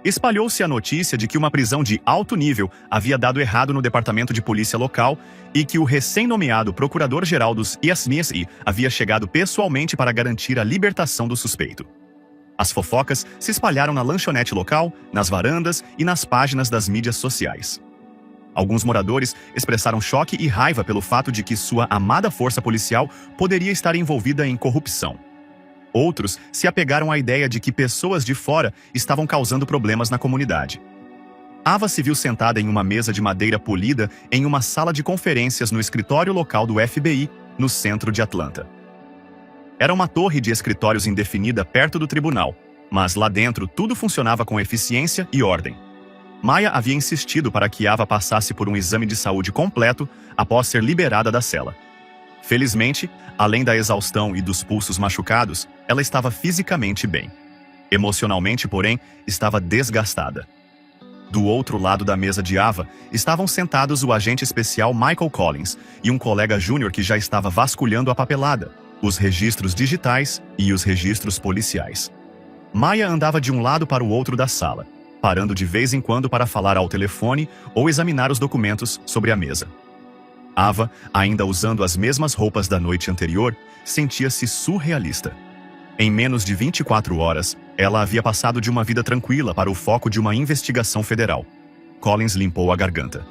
Espalhou-se a notícia de que uma prisão de alto nível havia dado errado no departamento de polícia local e que o recém-nomeado procurador-geral dos ISMSI havia chegado pessoalmente para garantir a libertação do suspeito. As fofocas se espalharam na lanchonete local, nas varandas e nas páginas das mídias sociais. Alguns moradores expressaram choque e raiva pelo fato de que sua amada força policial poderia estar envolvida em corrupção. Outros se apegaram à ideia de que pessoas de fora estavam causando problemas na comunidade. Ava se viu sentada em uma mesa de madeira polida em uma sala de conferências no escritório local do FBI, no centro de Atlanta. Era uma torre de escritórios indefinida perto do tribunal, mas lá dentro tudo funcionava com eficiência e ordem. Maya havia insistido para que Ava passasse por um exame de saúde completo após ser liberada da cela. Felizmente, além da exaustão e dos pulsos machucados, ela estava fisicamente bem. Emocionalmente, porém, estava desgastada. Do outro lado da mesa de Ava, estavam sentados o agente especial Michael Collins e um colega júnior que já estava vasculhando a papelada, os registros digitais e os registros policiais. Maya andava de um lado para o outro da sala, parando de vez em quando para falar ao telefone ou examinar os documentos sobre a mesa. Ava, ainda usando as mesmas roupas da noite anterior, sentia-se surrealista. Em menos de 24 horas, ela havia passado de uma vida tranquila para o foco de uma investigação federal. Collins limpou a garganta.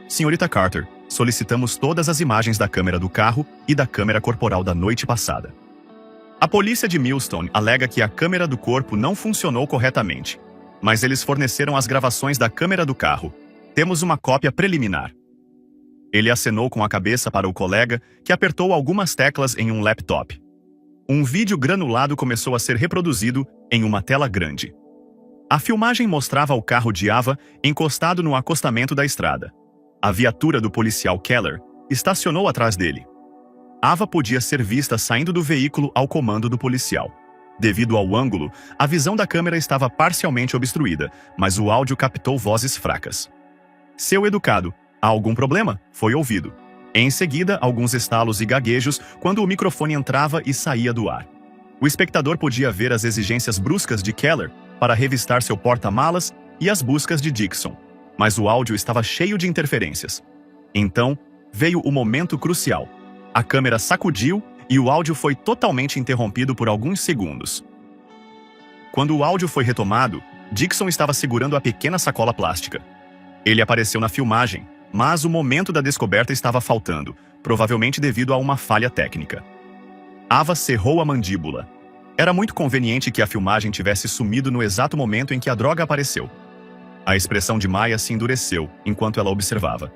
Senhorita Carter, solicitamos todas as imagens da câmera do carro e da câmera corporal da noite passada. A polícia de Millstone alega que a câmera do corpo não funcionou corretamente, mas eles forneceram as gravações da câmera do carro. Temos uma cópia preliminar. Ele acenou com a cabeça para o colega, que apertou algumas teclas em um laptop. Um vídeo granulado começou a ser reproduzido em uma tela grande. A filmagem mostrava o carro de Ava encostado no acostamento da estrada. A viatura do policial Keller estacionou atrás dele. Ava podia ser vista saindo do veículo ao comando do policial. Devido ao ângulo, a visão da câmera estava parcialmente obstruída, mas o áudio captou vozes fracas. Seu educado, há algum problema? Foi ouvido. Em seguida, alguns estalos e gaguejos quando o microfone entrava e saía do ar. O espectador podia ver as exigências bruscas de Keller para revistar seu porta-malas e as buscas de Dixon, mas o áudio estava cheio de interferências. Então, veio o momento crucial. A câmera sacudiu e o áudio foi totalmente interrompido por alguns segundos. Quando o áudio foi retomado, Dixon estava segurando a pequena sacola plástica. Ele apareceu na filmagem, mas o momento da descoberta estava faltando, provavelmente devido a uma falha técnica. Ava cerrou a mandíbula. Era muito conveniente que a filmagem tivesse sumido no exato momento em que a droga apareceu. A expressão de Maya se endureceu enquanto ela observava.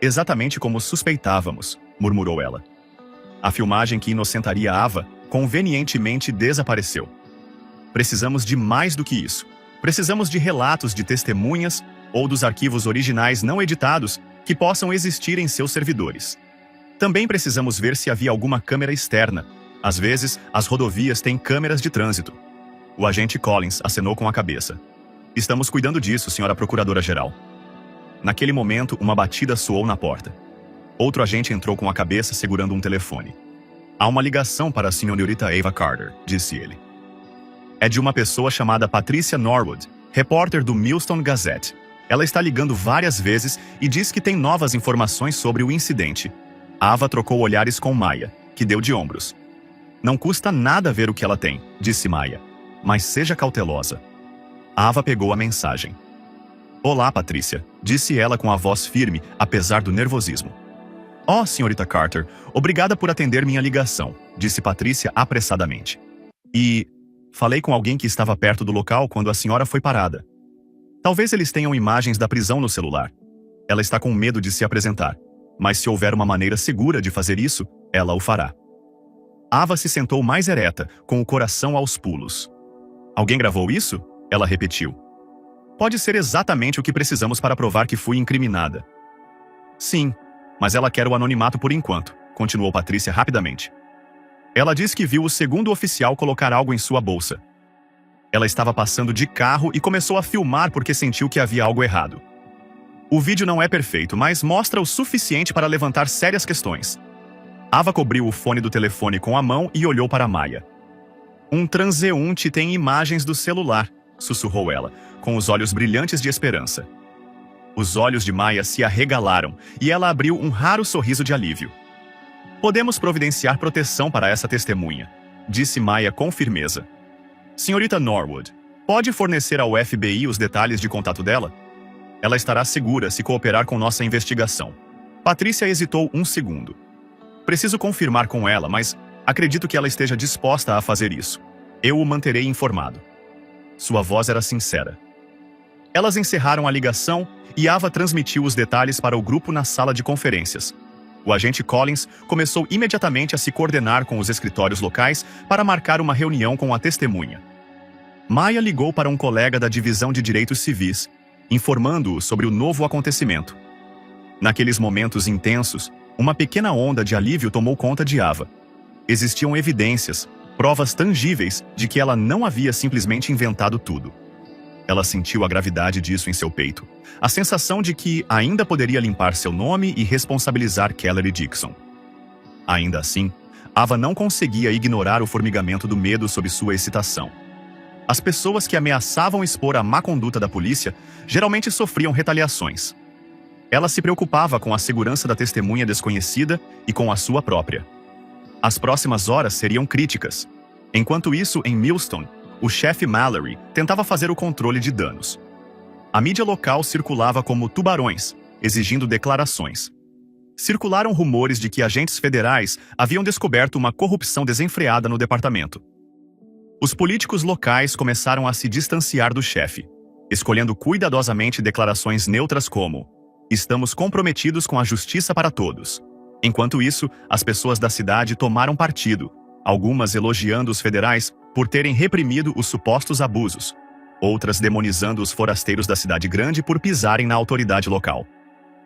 Exatamente como suspeitávamos, murmurou ela. A filmagem que inocentaria Ava convenientemente desapareceu. Precisamos de mais do que isso. Precisamos de relatos de testemunhas ou dos arquivos originais não editados que possam existir em seus servidores. Também precisamos ver se havia alguma câmera externa. Às vezes, as rodovias têm câmeras de trânsito. O agente Collins acenou com a cabeça. Estamos cuidando disso, senhora procuradora-geral. Naquele momento, uma batida soou na porta. Outro agente entrou com a cabeça segurando um telefone. Há uma ligação para a senhorita Ava Carter, disse ele. É de uma pessoa chamada Patricia Norwood, repórter do Millstone Gazette. Ela está ligando várias vezes e diz que tem novas informações sobre o incidente. Ava trocou olhares com Maya, que deu de ombros. Não custa nada ver o que ela tem, disse Maya, mas seja cautelosa. Ava pegou a mensagem. Olá, Patrícia, disse ela com a voz firme, apesar do nervosismo. Oh, senhorita Carter, obrigada por atender minha ligação, disse Patrícia apressadamente. E falei com alguém que estava perto do local quando a senhora foi parada. Talvez eles tenham imagens da prisão no celular. Ela está com medo de se apresentar, mas se houver uma maneira segura de fazer isso, ela o fará. Ava se sentou mais ereta, com o coração aos pulos. Alguém gravou isso? Ela repetiu. Pode ser exatamente o que precisamos para provar que fui incriminada. Sim, mas ela quer o anonimato por enquanto, continuou Patrícia rapidamente. Ela diz que viu o segundo oficial colocar algo em sua bolsa. Ela estava passando de carro e começou a filmar porque sentiu que havia algo errado. O vídeo não é perfeito, mas mostra o suficiente para levantar sérias questões. Ava cobriu o fone do telefone com a mão e olhou para Maya. Um transeunte tem imagens do celular, sussurrou ela, com os olhos brilhantes de esperança. Os olhos de Maya se arregalaram e ela abriu um raro sorriso de alívio. Podemos providenciar proteção para essa testemunha, disse Maya com firmeza. Senhorita Norwood, pode fornecer ao FBI os detalhes de contato dela? Ela estará segura se cooperar com nossa investigação. Patrícia hesitou um segundo. Preciso confirmar com ela, mas acredito que ela esteja disposta a fazer isso. Eu o manterei informado. Sua voz era sincera. Elas encerraram a ligação e Ava transmitiu os detalhes para o grupo na sala de conferências. O agente Collins começou imediatamente a se coordenar com os escritórios locais para marcar uma reunião com a testemunha. Maya ligou para um colega da Divisão de Direitos Civis, informando-o sobre o novo acontecimento. Naqueles momentos intensos, Uma pequena onda de alívio tomou conta de Ava. Existiam evidências, provas tangíveis de que ela não havia simplesmente inventado tudo. Ela sentiu a gravidade disso em seu peito, a sensação de que ainda poderia limpar seu nome e responsabilizar Keller e Dixon. Ainda assim, Ava não conseguia ignorar o formigamento do medo sob sua excitação. As pessoas que ameaçavam expor a má conduta da polícia geralmente sofriam retaliações. Ela se preocupava com a segurança da testemunha desconhecida e com a sua própria. As próximas horas seriam críticas. Enquanto isso, em Millstone, o chefe Mallory tentava fazer o controle de danos. A mídia local circulava como tubarões, exigindo declarações. Circularam rumores de que agentes federais haviam descoberto uma corrupção desenfreada no departamento. Os políticos locais começaram a se distanciar do chefe, escolhendo cuidadosamente declarações neutras como "Estamos comprometidos com a justiça para todos". Enquanto isso, as pessoas da cidade tomaram partido, algumas elogiando os federais por terem reprimido os supostos abusos, outras demonizando os forasteiros da cidade grande por pisarem na autoridade local.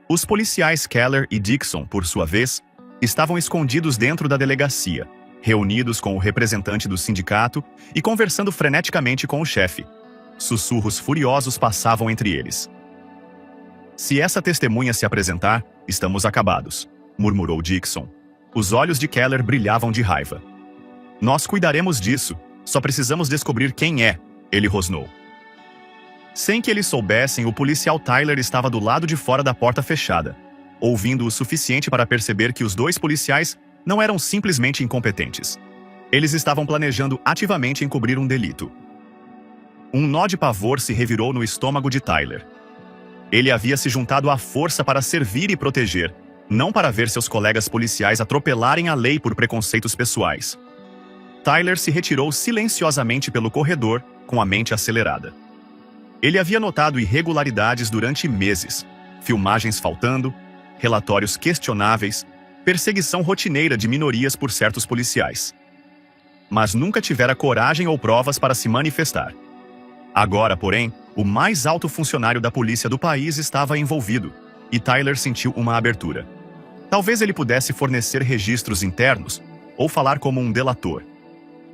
Os policiais Keller e Dixon, por sua vez, estavam escondidos dentro da delegacia, reunidos com o representante do sindicato e conversando freneticamente com o chefe. Sussurros furiosos passavam entre eles. "Se essa testemunha se apresentar, estamos acabados", murmurou Dixon. Os olhos de Keller brilhavam de raiva. "Nós cuidaremos disso, só precisamos descobrir quem é", ele rosnou. Sem que eles soubessem, o policial Tyler estava do lado de fora da porta fechada, ouvindo o suficiente para perceber que os dois policiais não eram simplesmente incompetentes. Eles estavam planejando ativamente encobrir um delito. Um nó de pavor se revirou no estômago de Tyler. Ele havia se juntado à força para servir e proteger, não para ver seus colegas policiais atropelarem a lei por preconceitos pessoais. Tyler se retirou silenciosamente pelo corredor, com a mente acelerada. Ele havia notado irregularidades durante meses, filmagens faltando, relatórios questionáveis, perseguição rotineira de minorias por certos policiais. Mas nunca tivera coragem ou provas para se manifestar. Agora, porém, o mais alto funcionário da polícia do país estava envolvido, e Tyler sentiu uma abertura. Talvez ele pudesse fornecer registros internos ou falar como um delator.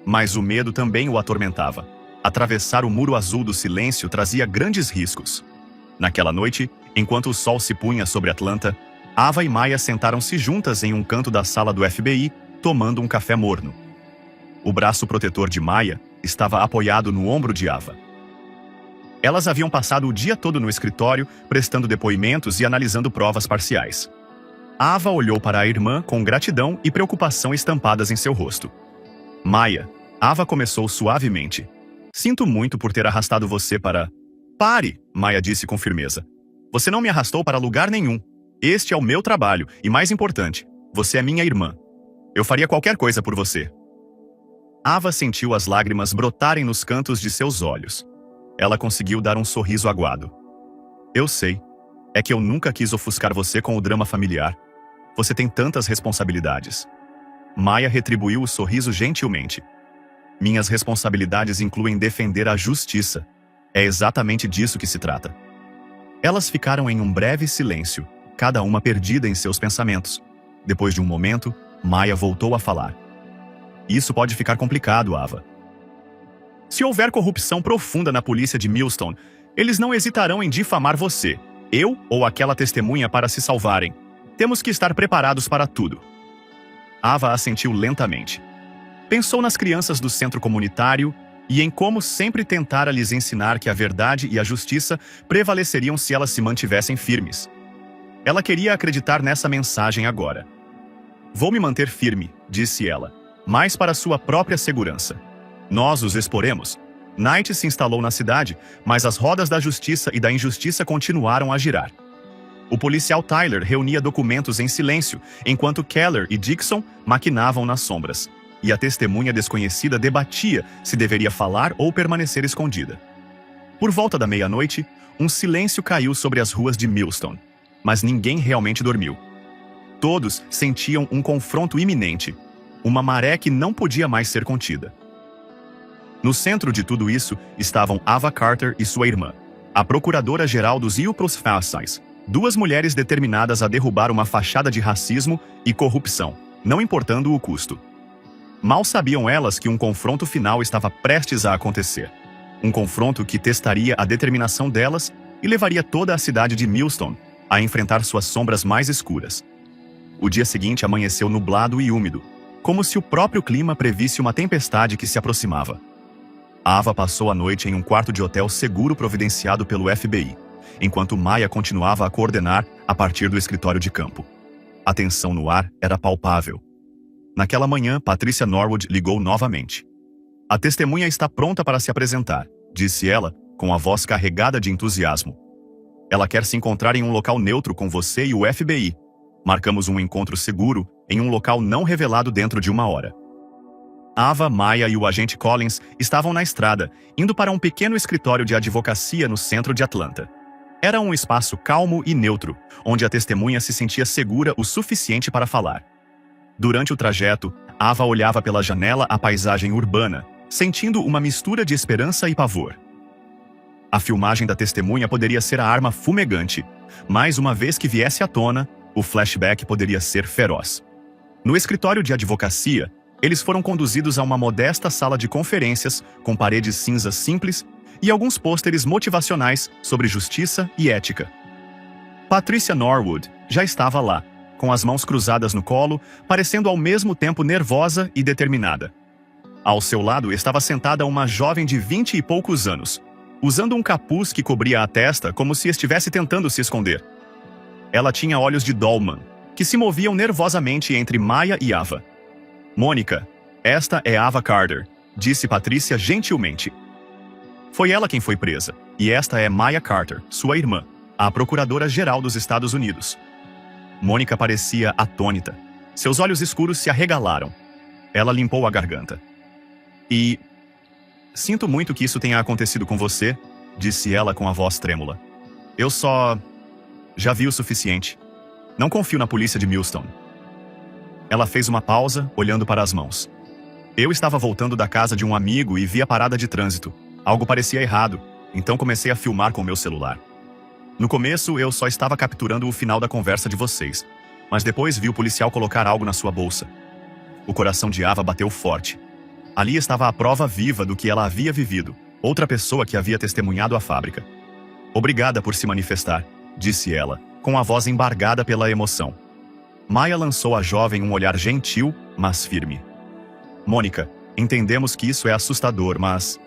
Mas o medo também o atormentava. Atravessar o muro azul do silêncio trazia grandes riscos. Naquela noite, enquanto o sol se punha sobre Atlanta, Ava e Maya sentaram-se juntas em um canto da sala do FBI, tomando um café morno. O braço protetor de Maya estava apoiado no ombro de Ava. Elas haviam passado o dia todo no escritório, prestando depoimentos e analisando provas parciais. Ava olhou para a irmã com gratidão e preocupação estampadas em seu rosto. "Maya", Ava começou suavemente. "Sinto muito por ter arrastado você para..." "Pare", Maya disse com firmeza. "Você não me arrastou para lugar nenhum. Este é o meu trabalho, e mais importante, você é minha irmã. Eu faria qualquer coisa por você." Ava sentiu as lágrimas brotarem nos cantos de seus olhos. Ela conseguiu dar um sorriso aguado. "Eu sei. É que eu nunca quis ofuscar você com o drama familiar. Você tem tantas responsabilidades." Maya retribuiu o sorriso gentilmente. "Minhas responsabilidades incluem defender a justiça. É exatamente disso que se trata." Elas ficaram em um breve silêncio, cada uma perdida em seus pensamentos. Depois de um momento, Maya voltou a falar. "Isso pode ficar complicado, Ava. Se houver corrupção profunda na polícia de Millstone, eles não hesitarão em difamar você, eu ou aquela testemunha para se salvarem. Temos que estar preparados para tudo." Ava assentiu lentamente. Pensou nas crianças do centro comunitário e em como sempre tentara lhes ensinar que a verdade e a justiça prevaleceriam se elas se mantivessem firmes. Ela queria acreditar nessa mensagem agora. "Vou me manter firme", disse ela, "mas para sua própria segurança. Nós os exporemos." Knight se instalou na cidade, mas as rodas da justiça e da injustiça continuaram a girar. O policial Tyler reunia documentos em silêncio, enquanto Keller e Dixon maquinavam nas sombras, e a testemunha desconhecida debatia se deveria falar ou permanecer escondida. Por volta da meia-noite, um silêncio caiu sobre as ruas de Millstone, mas ninguém realmente dormiu. Todos sentiam um confronto iminente, uma maré que não podia mais ser contida. No centro de tudo isso estavam Ava Carter e sua irmã, a procuradora-geral dos Ypres Fastings, Duas mulheres determinadas a derrubar uma fachada de racismo e corrupção, não importando o custo. Mal sabiam elas que um confronto final estava prestes a acontecer. Um confronto que testaria a determinação delas e levaria toda a cidade de Millstone a enfrentar suas sombras mais escuras. O dia seguinte amanheceu nublado e úmido, como se o próprio clima previsse uma tempestade que se aproximava. Ava passou a noite em um quarto de hotel seguro providenciado pelo FBI, enquanto Maya continuava a coordenar a partir do escritório de campo. A tensão no ar era palpável. Naquela manhã, Patricia Norwood ligou novamente. "A testemunha está pronta para se apresentar", disse ela, com a voz carregada de entusiasmo. "Ela quer se encontrar em um local neutro com você e o FBI. Marcamos um encontro seguro em um local não revelado dentro de 1 hora." Ava, Maya e o agente Collins estavam na estrada, indo para um pequeno escritório de advocacia no centro de Atlanta. Era um espaço calmo e neutro, onde a testemunha se sentia segura o suficiente para falar. Durante o trajeto, Ava olhava pela janela a paisagem urbana, sentindo uma mistura de esperança e pavor. A filmagem da testemunha poderia ser a arma fumegante, mas uma vez que viesse à tona, o flashback poderia ser feroz. No escritório de advocacia, eles foram conduzidos a uma modesta sala de conferências com paredes cinzas simples e alguns pôsteres motivacionais sobre justiça e ética. Patricia Norwood já estava lá, com as mãos cruzadas no colo, parecendo ao mesmo tempo nervosa e determinada. Ao seu lado estava sentada uma jovem de 20 e poucos anos, usando um capuz que cobria a testa como se estivesse tentando se esconder. Ela tinha olhos de dolman, que se moviam nervosamente entre Maya e Ava. "Mônica, esta é Ava Carter", disse Patricia gentilmente. Foi ela quem foi presa, e esta é Maya Carter, sua irmã, a procuradora-geral dos Estados Unidos. Mônica parecia atônita. Seus olhos escuros se arregalaram. Ela limpou a garganta. "E... sinto muito que isso tenha acontecido com você", disse ela com a voz trêmula. "Eu só... já vi o suficiente. Não confio na polícia de Millstone." Ela fez uma pausa, olhando para as mãos. "Eu estava voltando da casa de um amigo e vi a parada de trânsito. Algo parecia errado, então comecei a filmar com meu celular. No começo, eu só estava capturando o final da conversa de vocês, mas depois vi o policial colocar algo na sua bolsa." O coração de Ava bateu forte. Ali estava a prova viva do que ela havia vivido, outra pessoa que havia testemunhado a fábrica. "Obrigada por se manifestar", disse ela, com a voz embargada pela emoção. Maya lançou à jovem um olhar gentil, mas firme. "Mônica, entendemos que isso é assustador, mas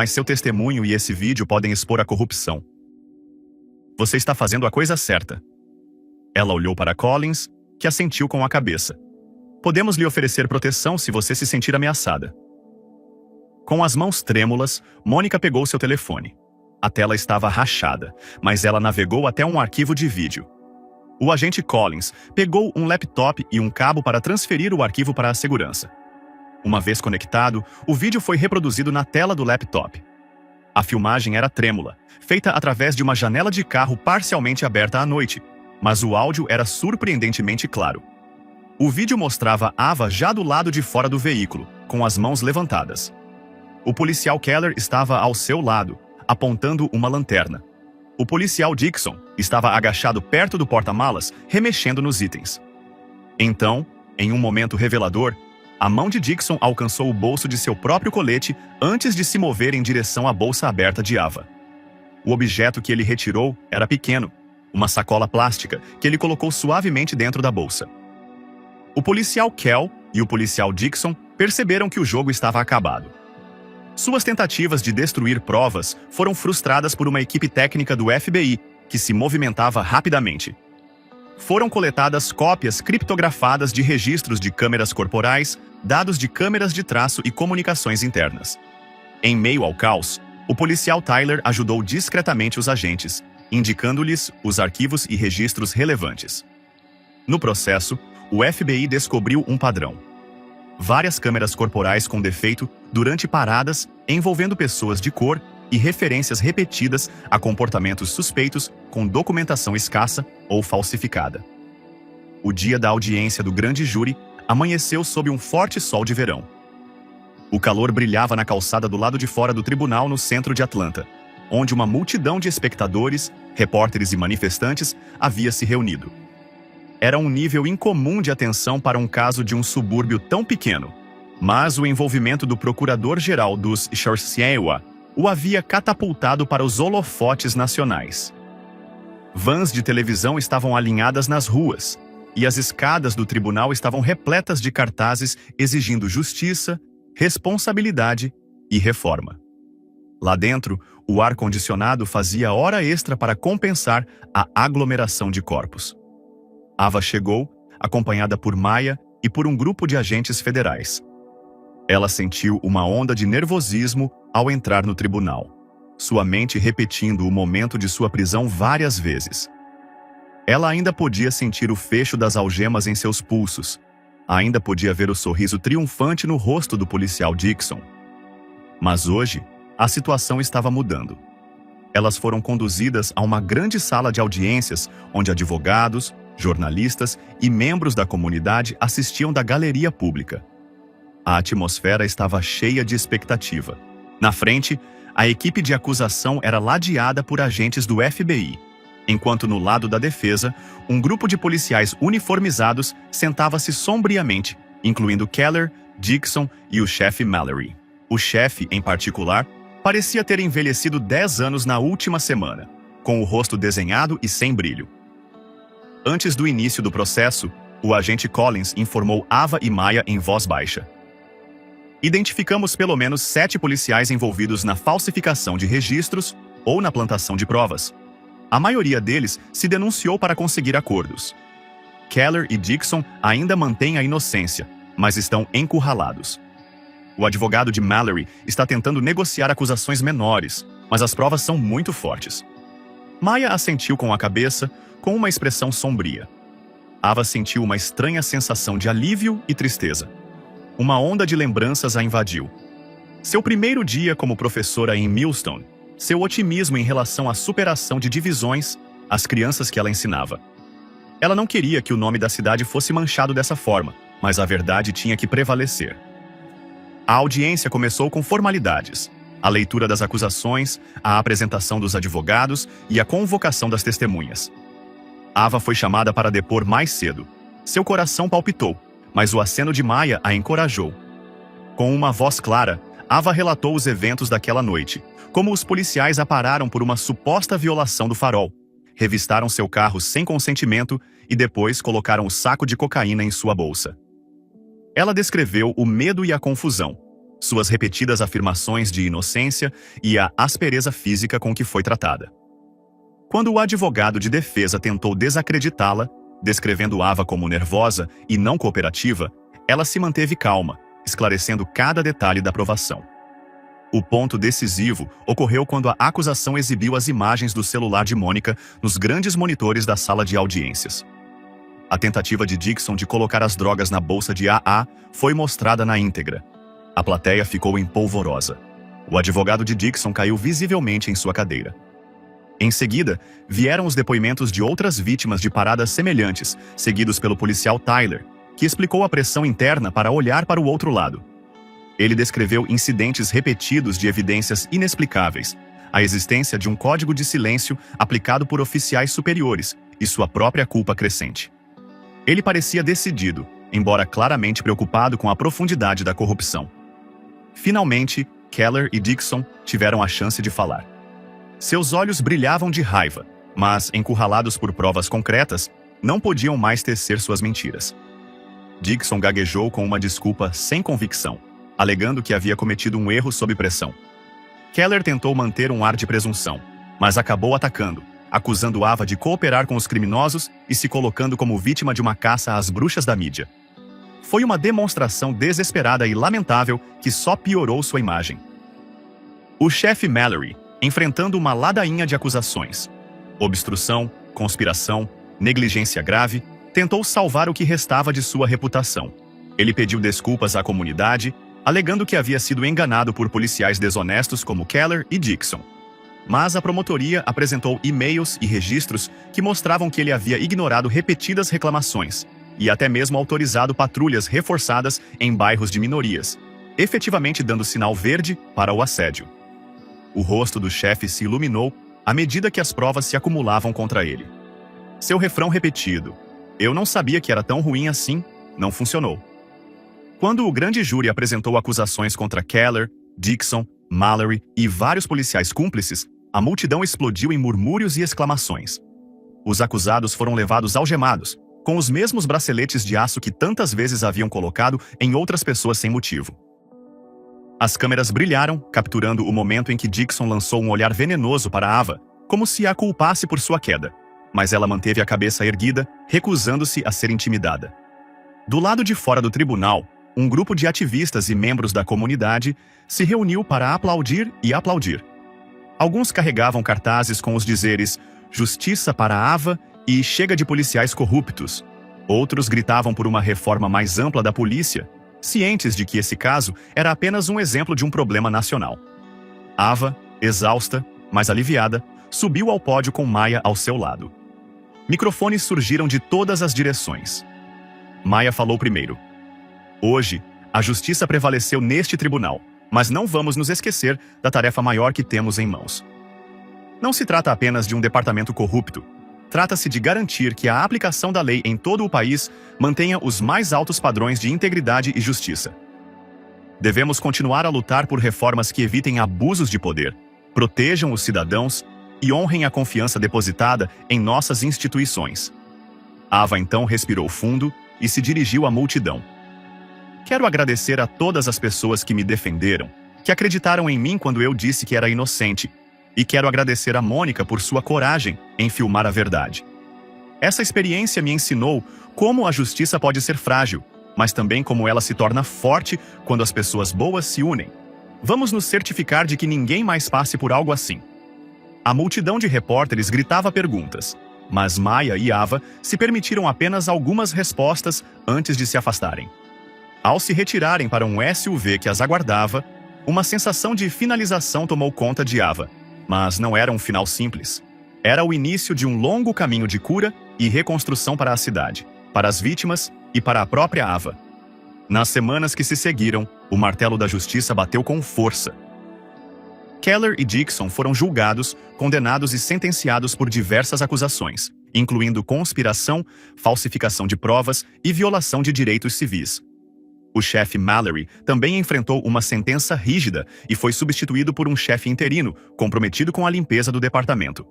seu testemunho e esse vídeo podem expor a corrupção. Você está fazendo a coisa certa." Ela olhou para Collins, que assentiu com a cabeça. "Podemos lhe oferecer proteção se você se sentir ameaçada." Com as mãos trêmulas, Mônica pegou seu telefone. A tela estava rachada, mas ela navegou até um arquivo de vídeo. O agente Collins pegou um laptop e um cabo para transferir o arquivo para a segurança. Uma vez conectado, o vídeo foi reproduzido na tela do laptop. A filmagem era trêmula, feita através de uma janela de carro parcialmente aberta à noite, mas o áudio era surpreendentemente claro. O vídeo mostrava Ava já do lado de fora do veículo, com as mãos levantadas. O policial Keller estava ao seu lado, apontando uma lanterna. O policial Dixon estava agachado perto do porta-malas, remexendo nos itens. Então, em um momento revelador, a mão de Dixon alcançou o bolso de seu próprio colete antes de se mover em direção à bolsa aberta de Ava. O objeto que ele retirou era pequeno, uma sacola plástica que ele colocou suavemente dentro da bolsa. O policial Kell e o policial Dixon perceberam que o jogo estava acabado. Suas tentativas de destruir provas foram frustradas por uma equipe técnica do FBI, que se movimentava rapidamente. Foram coletadas cópias criptografadas de registros de câmeras corporais, dados de câmeras de traço e comunicações internas. Em meio ao caos, o policial Tyler ajudou discretamente os agentes, indicando-lhes os arquivos e registros relevantes. No processo, o FBI descobriu um padrão. Várias câmeras corporais com defeito durante paradas envolvendo pessoas de cor e referências repetidas a comportamentos suspeitos com documentação escassa ou falsificada. O dia da audiência do grande júri amanheceu sob um forte sol de verão. O calor brilhava na calçada do lado de fora do tribunal no centro de Atlanta, onde uma multidão de espectadores repórteres e manifestantes havia se reunido. Era um nível incomum de atenção para um caso de um subúrbio tão pequeno, mas o envolvimento do procurador-geral dos Xhorsiewa o havia catapultado para os holofotes nacionais. Vans de televisão estavam alinhadas nas ruas, e as escadas do tribunal estavam repletas de cartazes exigindo justiça, responsabilidade e reforma. Lá dentro, o ar-condicionado fazia hora extra para compensar a aglomeração de corpos. Ava chegou, acompanhada por Maya e por um grupo de agentes federais. Ela sentiu uma onda de nervosismo ao entrar no tribunal, sua mente repetindo o momento de sua prisão várias vezes. Ela ainda podia sentir o fecho das algemas em seus pulsos, ainda podia ver o sorriso triunfante no rosto do policial Dixon. Mas hoje, a situação estava mudando. Elas foram conduzidas a uma grande sala de audiências onde advogados, jornalistas e membros da comunidade assistiam da galeria pública. A atmosfera estava cheia de expectativa. Na frente, a equipe de acusação era ladeada por agentes do FBI, enquanto no lado da defesa, um grupo de policiais uniformizados sentava-se sombriamente, incluindo Keller, Dixon e o chefe Mallory. O chefe, em particular, parecia ter envelhecido 10 anos na última semana, com o rosto desenhado e sem brilho. Antes do início do processo, o agente Collins informou Ava e Maya em voz baixa. Identificamos pelo menos 7 policiais envolvidos na falsificação de registros ou na plantação de provas. A maioria deles se denunciou para conseguir acordos. Keller e Dixon ainda mantêm a inocência, mas estão encurralados. O advogado de Mallory está tentando negociar acusações menores, mas as provas são muito fortes. Maya assentiu com a cabeça, com uma expressão sombria. Ava sentiu uma estranha sensação de alívio e tristeza. Uma onda de lembranças a invadiu. Seu primeiro dia como professora em Millstone, seu otimismo em relação à superação de divisões, as crianças que ela ensinava. Ela não queria que o nome da cidade fosse manchado dessa forma, mas a verdade tinha que prevalecer. A audiência começou com formalidades, a leitura das acusações, a apresentação dos advogados e a convocação das testemunhas. Ava foi chamada para depor mais cedo. Seu coração palpitou, mas o aceno de Maya a encorajou. Com uma voz clara, Ava relatou os eventos daquela noite, como os policiais a pararam por uma suposta violação do farol, revistaram seu carro sem consentimento e depois colocaram o saco de cocaína em sua bolsa. Ela descreveu o medo e a confusão, suas repetidas afirmações de inocência e a aspereza física com que foi tratada. Quando o advogado de defesa tentou desacreditá-la, descrevendo Ava como nervosa e não cooperativa, ela se manteve calma, esclarecendo cada detalhe da provação. O ponto decisivo ocorreu quando a acusação exibiu as imagens do celular de Mônica nos grandes monitores da sala de audiências. A tentativa de Dixon de colocar as drogas na bolsa de AA foi mostrada na íntegra. A plateia ficou empolvorosa. O advogado de Dixon caiu visivelmente em sua cadeira. Em seguida, vieram os depoimentos de outras vítimas de paradas semelhantes, seguidos pelo policial Tyler, que explicou a pressão interna para olhar para o outro lado. Ele descreveu incidentes repetidos de evidências inexplicáveis, a existência de um código de silêncio aplicado por oficiais superiores e sua própria culpa crescente. Ele parecia decidido, embora claramente preocupado com a profundidade da corrupção. Finalmente, Keller e Dixon tiveram a chance de falar. Seus olhos brilhavam de raiva, mas, encurralados por provas concretas, não podiam mais tecer suas mentiras. Dixon gaguejou com uma desculpa sem convicção, alegando que havia cometido um erro sob pressão. Keller tentou manter um ar de presunção, mas acabou atacando, acusando Ava de cooperar com os criminosos e se colocando como vítima de uma caça às bruxas da mídia. Foi uma demonstração desesperada e lamentável que só piorou sua imagem. O chefe Mallory, enfrentando uma ladainha de acusações, obstrução, conspiração, negligência grave, tentou salvar o que restava de sua reputação. Ele pediu desculpas à comunidade, alegando que havia sido enganado por policiais desonestos como Keller e Dixon. Mas a promotoria apresentou e-mails e registros que mostravam que ele havia ignorado repetidas reclamações e até mesmo autorizado patrulhas reforçadas em bairros de minorias, efetivamente dando sinal verde para o assédio. O rosto do chefe se iluminou à medida que as provas se acumulavam contra ele. Seu refrão repetido, "Eu não sabia que era tão ruim assim", não funcionou. Quando o grande júri apresentou acusações contra Keller, Dixon, Mallory e vários policiais cúmplices, a multidão explodiu em murmúrios e exclamações. Os acusados foram levados algemados, com os mesmos braceletes de aço que tantas vezes haviam colocado em outras pessoas sem motivo. As câmeras brilharam, capturando o momento em que Dixon lançou um olhar venenoso para Ava, como se a culpasse por sua queda. Mas ela manteve a cabeça erguida, recusando-se a ser intimidada. Do lado de fora do tribunal, um grupo de ativistas e membros da comunidade se reuniu para aplaudir e aplaudir. Alguns carregavam cartazes com os dizeres "Justiça para Ava" e "Chega de policiais corruptos". Outros gritavam por uma reforma mais ampla da polícia, cientes de que esse caso era apenas um exemplo de um problema nacional. Ava, exausta, mas aliviada, subiu ao pódio com Maya ao seu lado. Microfones surgiram de todas as direções. Maya falou primeiro. "Hoje, a justiça prevaleceu neste tribunal, mas não vamos nos esquecer da tarefa maior que temos em mãos. Não se trata apenas de um departamento corrupto. Trata-se de garantir que a aplicação da lei em todo o país mantenha os mais altos padrões de integridade e justiça. Devemos continuar a lutar por reformas que evitem abusos de poder, protejam os cidadãos e honrem a confiança depositada em nossas instituições." Ava então respirou fundo e se dirigiu à multidão. "Quero agradecer a todas as pessoas que me defenderam, que acreditaram em mim quando eu disse que era inocente, e quero agradecer a Mônica por sua coragem em filmar a verdade. Essa experiência me ensinou como a justiça pode ser frágil, mas também como ela se torna forte quando as pessoas boas se unem. Vamos nos certificar de que ninguém mais passe por algo assim." A multidão de repórteres gritava perguntas, mas Maya e Ava se permitiram apenas algumas respostas antes de se afastarem. Ao se retirarem para um SUV que as aguardava, uma sensação de finalização tomou conta de Ava, mas não era um final simples. Era o início de um longo caminho de cura e reconstrução para a cidade, para as vítimas e para a própria Ava. Nas semanas que se seguiram, o martelo da justiça bateu com força. Keller e Dixon foram julgados, condenados e sentenciados por diversas acusações, incluindo conspiração, falsificação de provas e violação de direitos civis. O chefe Mallory também enfrentou uma sentença rígida e foi substituído por um chefe interino, comprometido com a limpeza do departamento.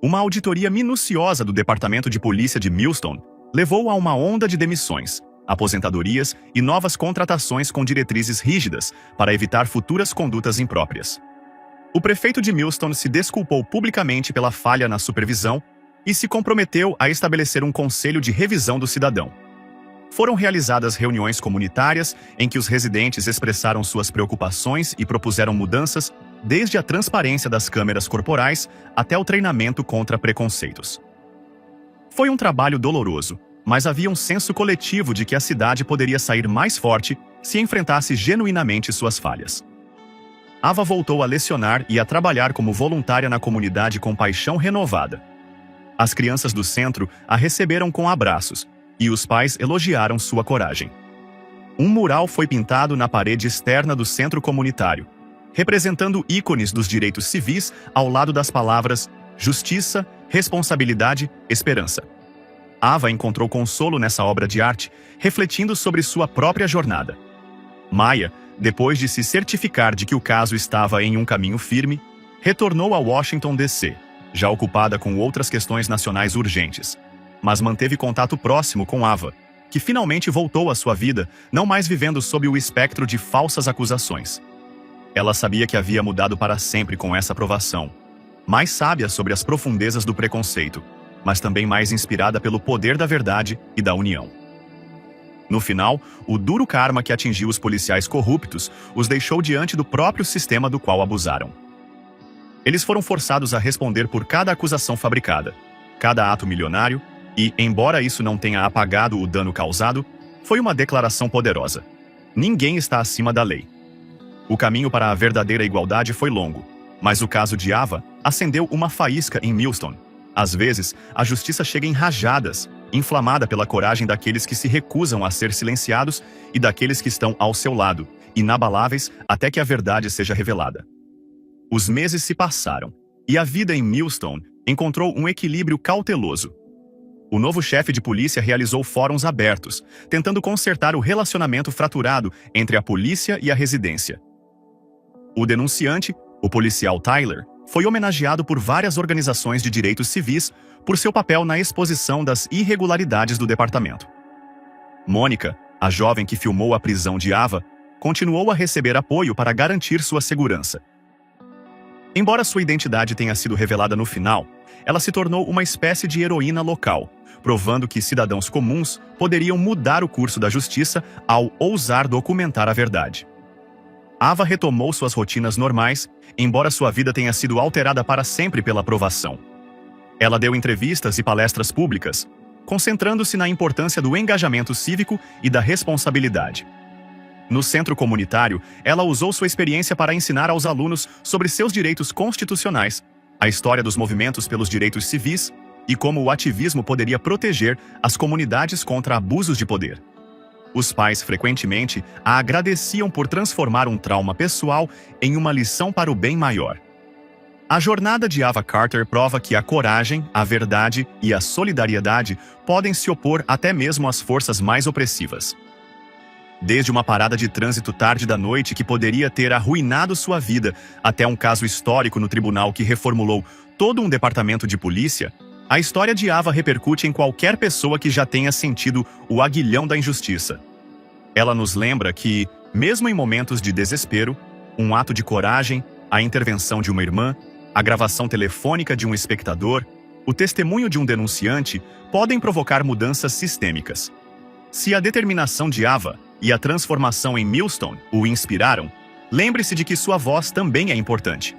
Uma auditoria minuciosa do Departamento de Polícia de Millstone levou a uma onda de demissões, aposentadorias e novas contratações com diretrizes rígidas para evitar futuras condutas impróprias. O prefeito de Millstone se desculpou publicamente pela falha na supervisão e se comprometeu a estabelecer um conselho de revisão do cidadão. Foram realizadas reuniões comunitárias em que os residentes expressaram suas preocupações e propuseram mudanças, desde a transparência das câmeras corporais até o treinamento contra preconceitos. Foi um trabalho doloroso, mas havia um senso coletivo de que a cidade poderia sair mais forte se enfrentasse genuinamente suas falhas. Ava voltou a lecionar e a trabalhar como voluntária na comunidade com paixão renovada. As crianças do centro a receberam com abraços, e os pais elogiaram sua coragem. Um mural foi pintado na parede externa do centro comunitário, representando ícones dos direitos civis ao lado das palavras justiça, responsabilidade, esperança. Ava encontrou consolo nessa obra de arte, refletindo sobre sua própria jornada. Maya, depois de se certificar de que o caso estava em um caminho firme, retornou a Washington, D.C., já ocupada com outras questões nacionais urgentes, mas manteve contato próximo com Ava, que finalmente voltou à sua vida, não mais vivendo sob o espectro de falsas acusações. Ela sabia que havia mudado para sempre com essa aprovação, mais sábia sobre as profundezas do preconceito, mas também mais inspirada pelo poder da verdade e da união. No final, o duro karma que atingiu os policiais corruptos os deixou diante do próprio sistema do qual abusaram. Eles foram forçados a responder por cada acusação fabricada, cada ato milionário, e, embora isso não tenha apagado o dano causado, foi uma declaração poderosa. Ninguém está acima da lei. O caminho para a verdadeira igualdade foi longo, mas o caso de Ava acendeu uma faísca em Millstone. Às vezes, a justiça chega em rajadas, inflamada pela coragem daqueles que se recusam a ser silenciados e daqueles que estão ao seu lado, inabaláveis até que a verdade seja revelada. Os meses se passaram, e a vida em Millstone encontrou um equilíbrio cauteloso. O novo chefe de polícia realizou fóruns abertos, tentando consertar o relacionamento fraturado entre a polícia e a residência. O denunciante, o policial Tyler, foi homenageado por várias organizações de direitos civis por seu papel na exposição das irregularidades do departamento. Mônica, a jovem que filmou a prisão de Ava, continuou a receber apoio para garantir sua segurança. Embora sua identidade tenha sido revelada no final, ela se tornou uma espécie de heroína local, provando que cidadãos comuns poderiam mudar o curso da justiça ao ousar documentar a verdade. Ava retomou suas rotinas normais, embora sua vida tenha sido alterada para sempre pela provação. Ela deu entrevistas e palestras públicas, concentrando-se na importância do engajamento cívico e da responsabilidade. No centro comunitário, ela usou sua experiência para ensinar aos alunos sobre seus direitos constitucionais, a história dos movimentos pelos direitos civis e como o ativismo poderia proteger as comunidades contra abusos de poder. Os pais frequentemente a agradeciam por transformar um trauma pessoal em uma lição para o bem maior. A jornada de Ava Carter prova que a coragem, a verdade e a solidariedade podem se opor até mesmo às forças mais opressivas. Desde uma parada de trânsito tarde da noite que poderia ter arruinado sua vida, até um caso histórico no tribunal que reformulou todo um departamento de polícia, a história de Ava repercute em qualquer pessoa que já tenha sentido o aguilhão da injustiça. Ela nos lembra que, mesmo em momentos de desespero, um ato de coragem, a intervenção de uma irmã, a gravação telefônica de um espectador, o testemunho de um denunciante podem provocar mudanças sistêmicas. Se a determinação de Ava e a transformação em Millstone o inspiraram, lembre-se de que sua voz também é importante.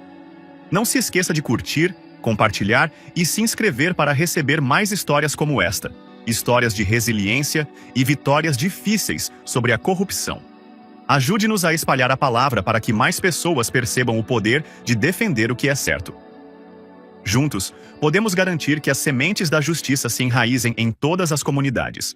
Não se esqueça de curtir, compartilhar e se inscrever para receber mais histórias como esta, histórias de resiliência e vitórias difíceis sobre a corrupção. Ajude-nos a espalhar a palavra para que mais pessoas percebam o poder de defender o que é certo. Juntos, podemos garantir que as sementes da justiça se enraizem em todas as comunidades.